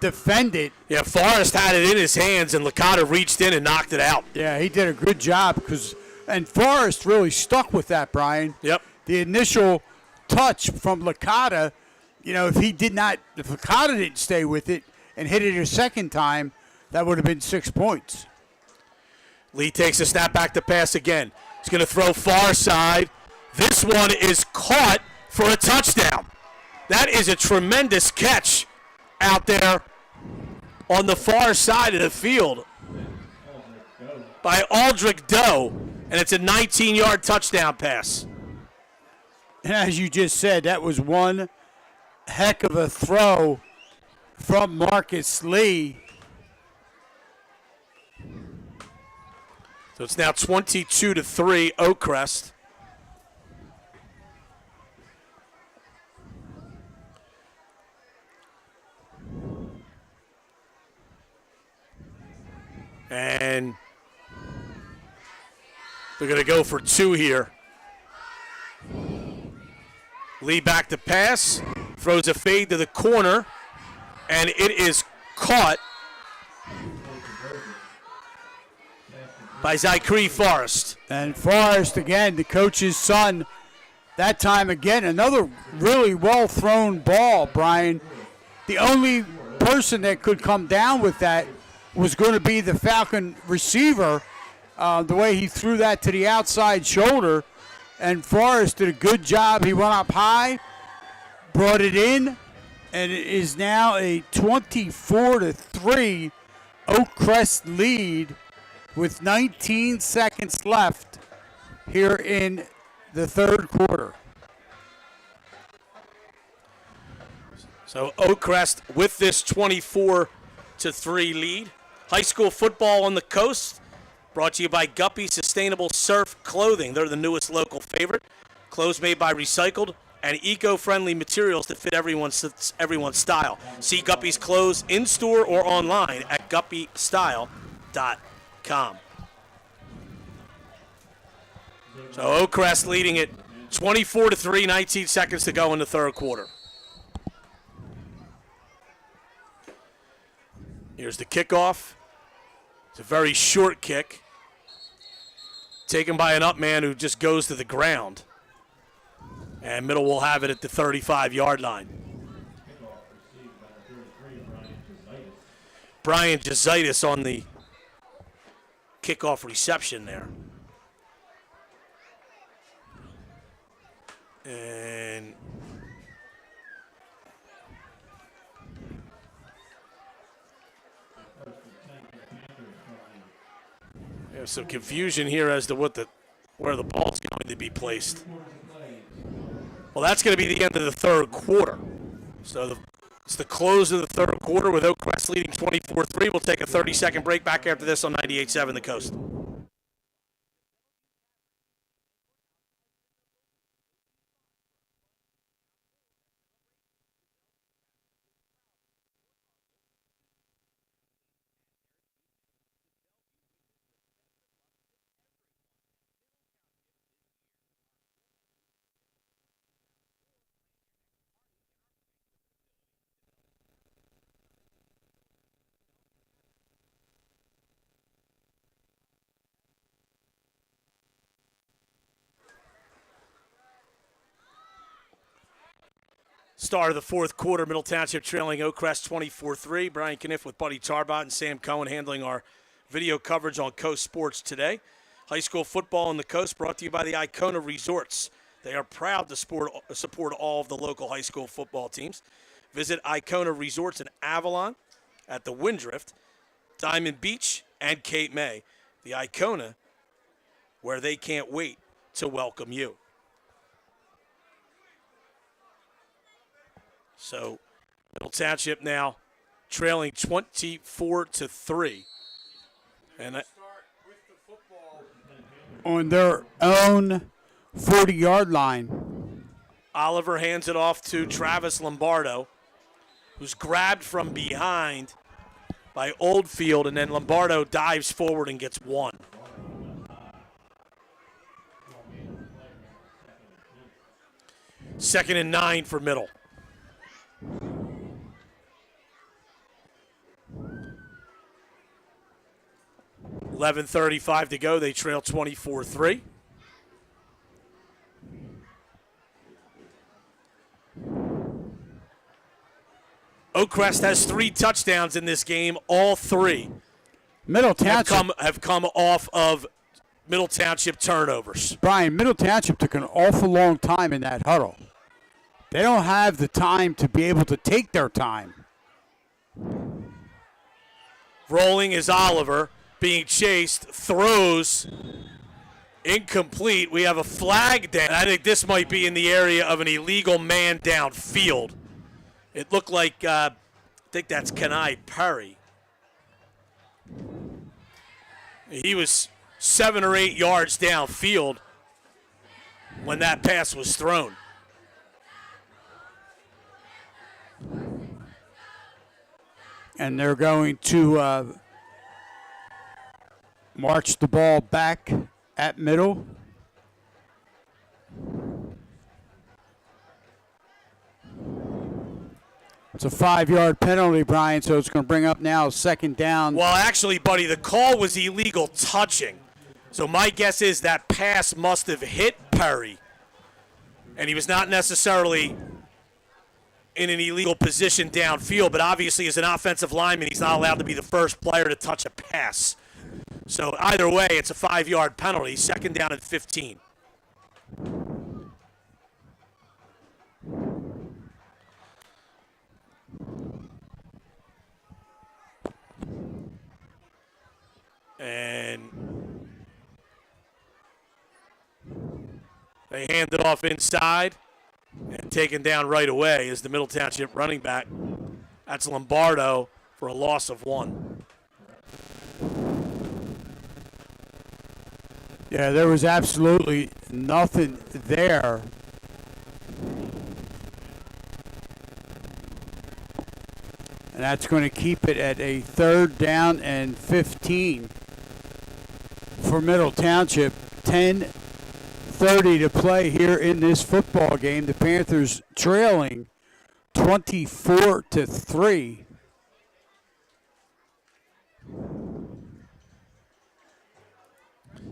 defended. Yeah, Forrest had it in his hands, and Licata reached in and knocked it out. Yeah, he did a good job and Forrest really stuck with that, Brian. Yep. The initial touch from Licata, if Licata didn't stay with it and hit it a second time, that would have been 6 points. Lee takes a snap back to pass again. He's going to throw far side. This one is caught for a touchdown. That is a tremendous catch out there on the far side of the field by Aldrich Doe, and it's a 19-yard touchdown pass. And as you just said, that was one heck of a throw from Marcus Lee. So it's now 22-3 Oakcrest. And they're going to go for 2 here. Lee back to pass, throws a fade to the corner, and it is caught by Zachary Forrest. And Forrest, again, the coach's son, that time again, another really well-thrown ball, Brian. The only person that could come down with that was going to be the Falcon receiver, the way he threw that to the outside shoulder. And Forrest did a good job. He went up high, brought it in, and it is now a 24-3 Oakcrest lead with 19 seconds left here in the third quarter. So Oakcrest with this 24-3 lead. High school football on the coast, brought to you by Guppy Sustainable Surf Clothing. They're the newest local favorite. Clothes made by recycled and eco-friendly materials to fit everyone's style. See Guppy's clothes in-store or online at guppystyle.com. So Oakcrest leading it 24-3, 19 seconds to go in the third quarter. Here's the kickoff. It's a very short kick, taken by an up man who just goes to the ground. And Middle will have it at the 35-yard line. Brian Jositis on the kickoff reception there. And there's some confusion here as to where the ball's going to be placed. Well, that's going to be the end of the third quarter. So it's the close of the third quarter with Oakcrest leading 24-3. We'll take a 30-second break back after this on 98.7 The Coast. Start of the fourth quarter, Middle Township trailing Oakcrest 24-3. Brian Kniff with Buddy Tarbot and Sam Cohen handling our video coverage on Coast Sports today. High school football on the coast brought to you by the Icona Resorts. They are proud to support all of the local high school football teams. Visit Icona Resorts in Avalon, at the Windrift, Diamond Beach, and Cape May. The Icona, where they can't wait to welcome you. So, Middle Township now trailing 24-3. And on their own 40-yard line. Oliver hands it off to Travis Lombardo, who's grabbed from behind by Oldfield, and then Lombardo dives forward and gets 1. Second and 9 for Middle. 11:35 to go. They trail 24-3. Oakcrest has 3 touchdowns in this game. All 3 Middle Township have come off of Middle Township turnovers. Brian, Middle Township took an awful long time in that huddle. They don't have the time to be able to take their time. Rolling is Oliver, being chased, throws, incomplete. We have a flag down. I think this might be in the area of an illegal man downfield. It looked like, I think that's Kenai Perry. He was 7 or 8 yards downfield when that pass was thrown. And they're going to march the ball back at middle. It's a 5-yard penalty, Brian, so it's going to bring up now 2nd down. Well, actually, buddy, the call was illegal touching. So my guess is that pass must have hit Perry, and he was not necessarily in an illegal position downfield, but obviously as an offensive lineman, he's not allowed to be the first player to touch a pass. So either way, it's a 5-yard penalty, 2nd down and 15. And they hand it off inside and taken down right away is the Middle Township running back. That's Lombardo for a loss of 1. Yeah, there was absolutely nothing there. And that's going to keep it at a 3rd down and 15 for Middle Township. 10:30 to play here in this football game. The Panthers trailing 24-3.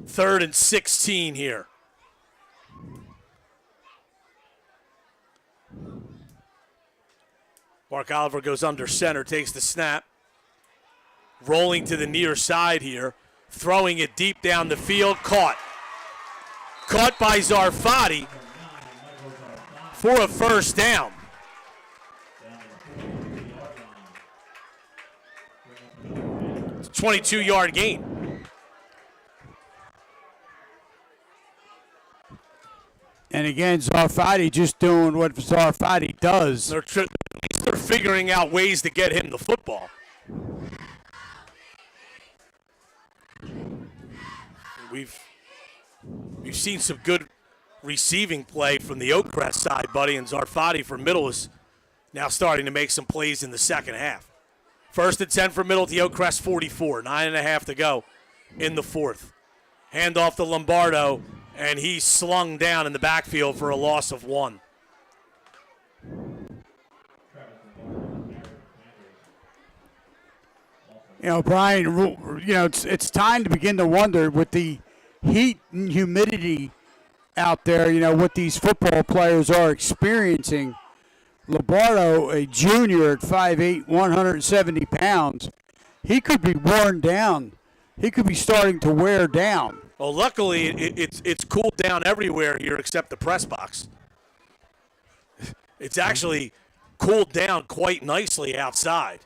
Third and 16 here. Mark Oliver goes under center, takes the snap. Rolling to the near side here. Throwing it deep down the field. Caught. Caught by Zarfati for a 1st down. It's a 22-yard gain. And again, Zarfati just doing what Zarfati does. They're figuring out ways to get him the football. We've seen some good receiving play from the Oakcrest side, buddy, and Zarfati for Middle is now starting to make some plays in the second half. 1st and 10 for Middle at the Oakcrest 44, 9.5 to go in the 4th. Hand off to Lombardo, and he's slung down in the backfield for a loss of 1. You know, Brian, it's time to begin to wonder with the heat and humidity out there, what these football players are experiencing. Lombardo, a junior at 5'8", 170 pounds, he could be worn down. He could be starting to wear down. Well, luckily, it's cooled down everywhere here except the press box. It's actually cooled down quite nicely outside.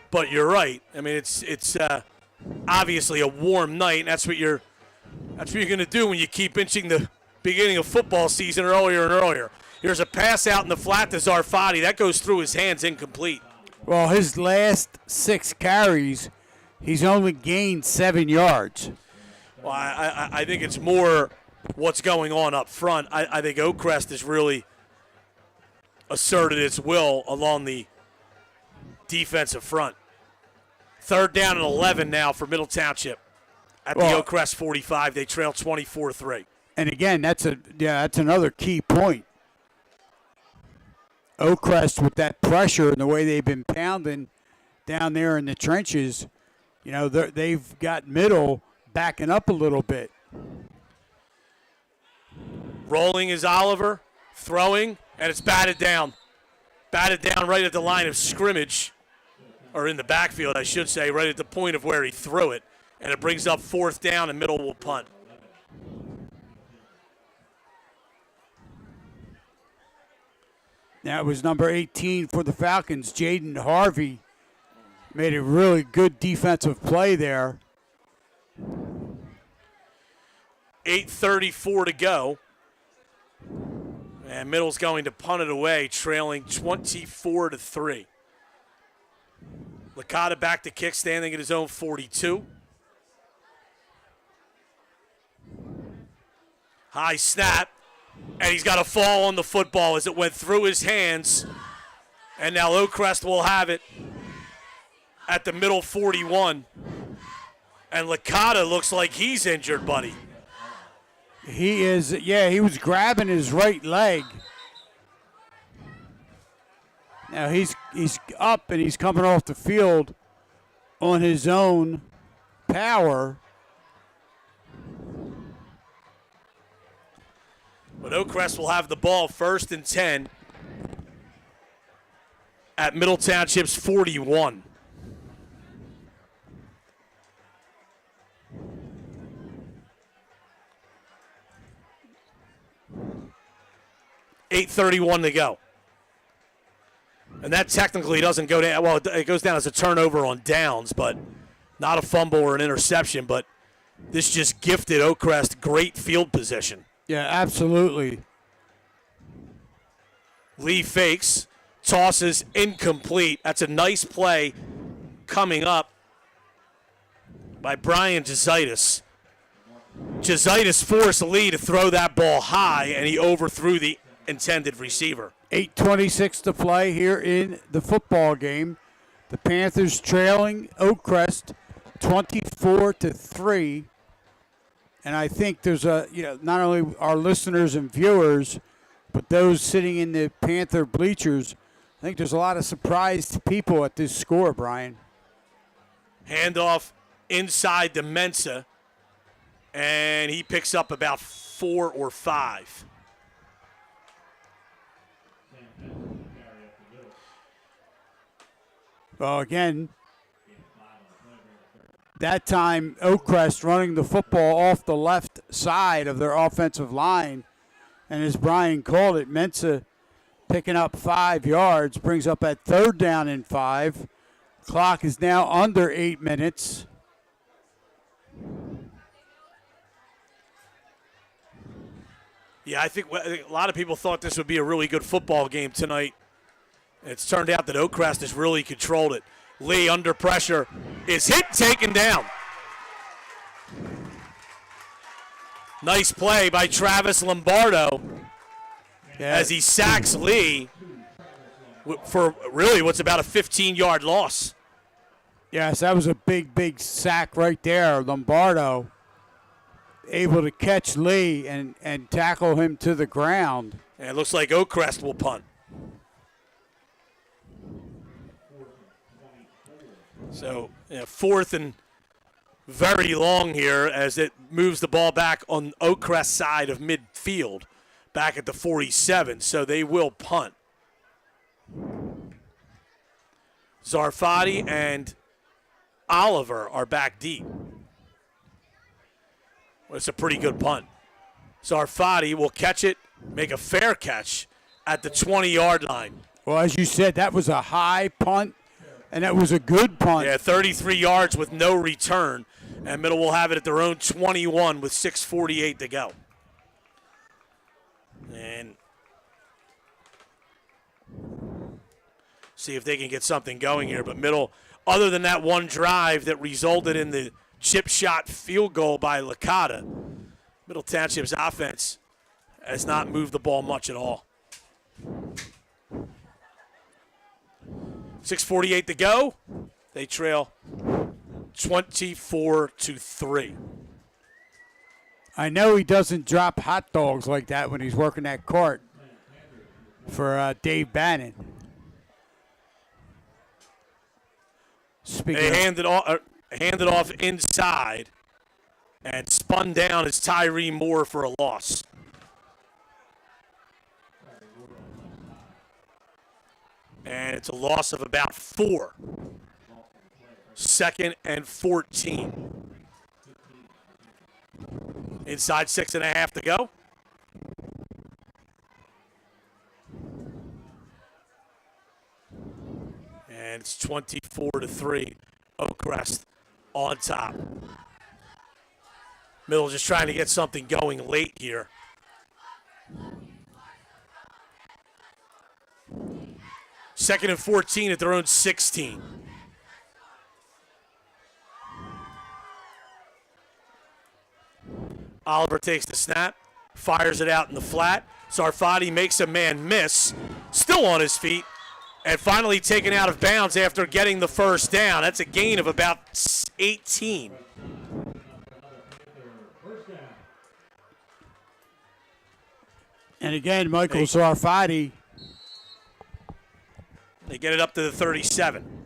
But you're right. I mean, it's obviously a warm night, and that's what you're going to do when you keep inching the beginning of football season earlier and earlier. Here's a pass out in the flat to Zarfati. That goes through his hands, incomplete. Well, his last 6 carries, he's only gained 7 yards. Well, I think it's more what's going on up front. I think Oakcrest has really asserted its will along the defensive front. 3rd down and 11 now for Middle Township at the Oakcrest 45. They trail 24-3. And again, that's another key point. Oakcrest with that pressure and the way they've been pounding down there in the trenches, they've got Middle backing up a little bit. Rolling is Oliver, throwing, and it's batted down. Batted down right at the line of scrimmage, or in the backfield, I should say, right at the point of where he threw it. And it brings up 4th down, and Middle will punt. That was number 18 for the Falcons. Jaden Harvey made a really good defensive play there. 8:34 to go. And Middle's going to punt it away, trailing 24-3. Licata back to kick, standing at his own 42. High snap, and he's got a fall on the football as it went through his hands. And now Oakcrest will have it at the Middle 41. And Licata looks like he's injured, buddy. He is, yeah, he was grabbing his right leg. Now he's up and he's coming off the field on his own power. But Oakcrest will have the ball 1st and 10 at Middle Township's 41. .8:31 to go. And that technically doesn't go down. Well, it goes down as a turnover on downs, but not a fumble or an interception. But this just gifted Oakcrest great field position. Yeah, absolutely. Lee fakes, tosses incomplete. That's a nice play coming up by Brian Jezaitis. Jezaitis forced Lee to throw that ball high, and he overthrew the intended receiver. 8:26 to play here in the football game. The Panthers trailing Oakcrest 24-3. And I think there's not only our listeners and viewers, but those sitting in the Panther bleachers, I think there's a lot of surprised people at this score, Brian. Handoff inside to Mensa, and he picks up about 4 or 5. Well, again, that time Oakcrest running the football off the left side of their offensive line. And as Brian called it, Mensa picking up 5 yards, brings up at 3rd down and 5. Clock is now under 8 minutes. Yeah, I think a lot of people thought this would be a really good football game tonight. It's turned out that Oakcrest has really controlled it. Lee under pressure is hit, taken down. Nice play by Travis Lombardo as he sacks Lee for really what's about a 15-yard loss. Yes, that was a big sack right there. Lombardo able to catch Lee and tackle him to the ground. And it looks like Oakcrest will punt. So, 4th and very long here as it moves the ball back on Oakcrest side of midfield, back at the 47. So they will punt. Zarfati and Oliver are back deep. Well, it's a pretty good punt. Zarfati will catch it, make a fair catch at the 20-yard line. Well, as you said, that was a high punt. And that was a good punt. Yeah, 33 yards with no return. And Middle will have it at their own 21 with 6:48 to go. And see if they can get something going here. But Middle, other than that one drive that resulted in the chip shot field goal by Licata, Middle Township's offense has not moved the ball much at all. 6:48 to go. They trail 24-3. I know he doesn't drop hot dogs like that when he's working that cart for Dave Bannon. They handed off inside and spun down as Tyree Moore for a loss. And it's a loss of about 4. 2nd and 14. Inside 6.5 to go. And it's 24-3. Oakcrest on top. Middle just trying to get something going late here. Second and 14 at their own 16. Oliver takes the snap, fires it out in the flat. Zarfati makes a man miss, still on his feet, and finally taken out of bounds after getting the first down. That's a gain of about 18. And again, Michael Sarfati. They get it up to the 37.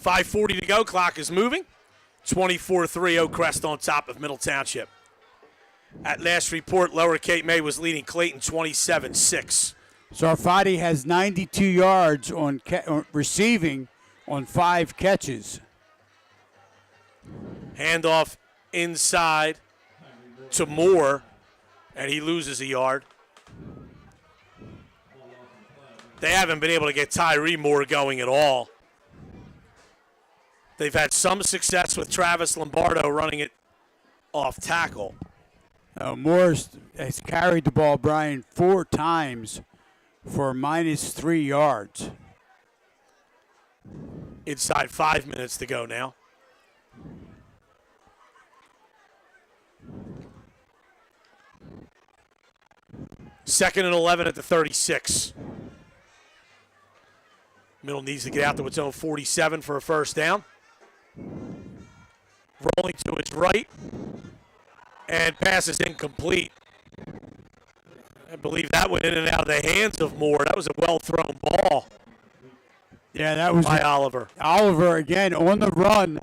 .540 to go. Clock is moving. 24-3 Oakcrest on top of Middle Township. At last report, Lower Cape May was leading Clayton 27-6. Sarfati has 92 yards on receiving on 5 catches. Handoff inside to Moore, and he loses a yard. They haven't been able to get Tyree Moore going at all. They've had some success with Travis Lombardo running it off tackle. Moore has carried the ball, Brian, 4 times for -3 yards. Inside 5 minutes to go now. Second and 11 at the 36. Middle needs to get out to its own 47 for a first down. Rolling to his right, and pass is incomplete. I believe that went in and out of the hands of Moore. That was a well-thrown ball. Yeah, that was by Oliver. Oliver, again, on the run,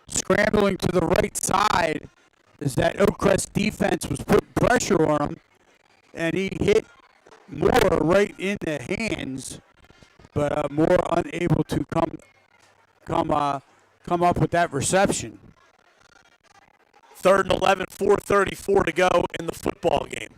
scrambling to the right side as that Oakcrest defense was putting pressure on him, and he hit Moore right in the hands, but Moore unable to come up with that reception. Third and 11, 4:34 to go in the football game.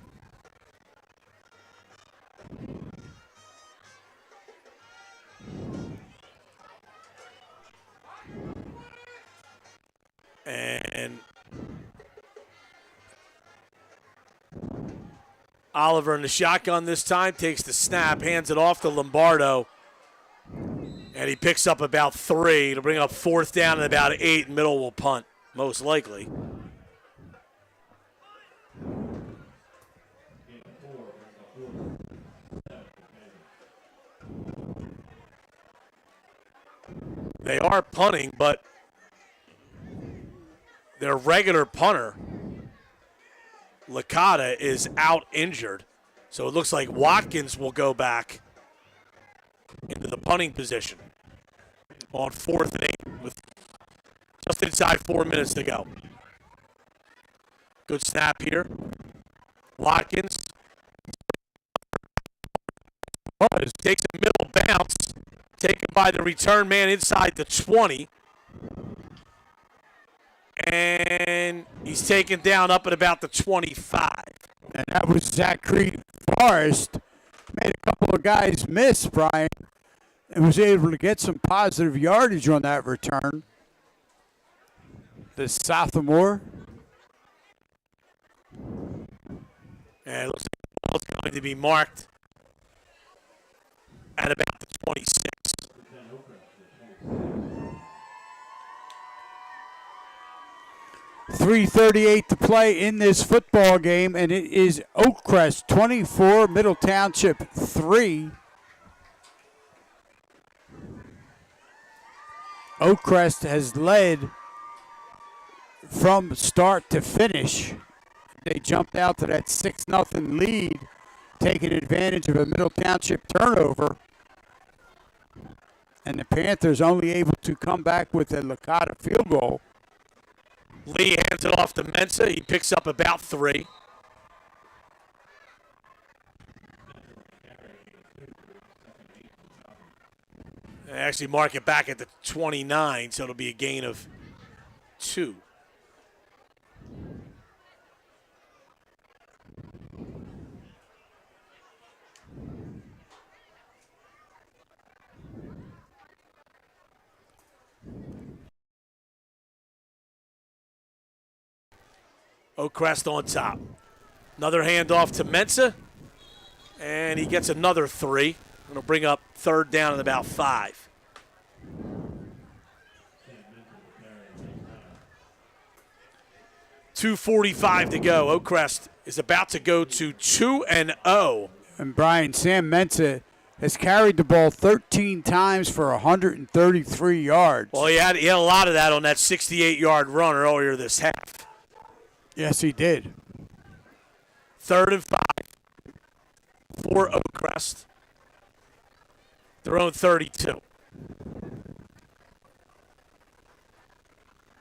And Oliver in the shotgun this time, takes the snap, hands it off to Lombardo, and he picks up about 3. It'll bring up 4th down and about 8. Middle will punt, most likely. They are punting, but their regular punter, Licata, is out injured. So it looks like Watkins will go back into the punting position on 4th and 8 with just inside 4 minutes to go. Good snap here. Watkins takes a middle bounce, taken by the return man inside the 20. And he's taken down up at about the 25. And that was Zachary Forrest. Made a couple of guys miss, Brian, and was able to get some positive yardage on that return. The sophomore. And it looks like the ball's going to be marked at about the 26. .338 to play in this football game, and it is Oakcrest 24, Middle Township 3. Oakcrest has led from start to finish. They jumped out to that 6-0 lead, taking advantage of a Middle Township turnover. And the Panthers only able to come back with a Licata field goal. Lee hands it off to Mensa. He picks up about 3. They actually mark it back at the 29, so it'll be a gain of 2. Oakcrest on top. Another handoff to Mensa, and he gets another 3. It'll bring up 3rd down and about 5. .245 to go. Oakcrest is about to go to 2-0. And Brian, Sam Mensa has carried the ball 13 times for 133 yards. Well, he had a lot of that on that 68-yard run earlier this half. Yes, he did. 3rd and 5 for Oakcrest. Their own 32.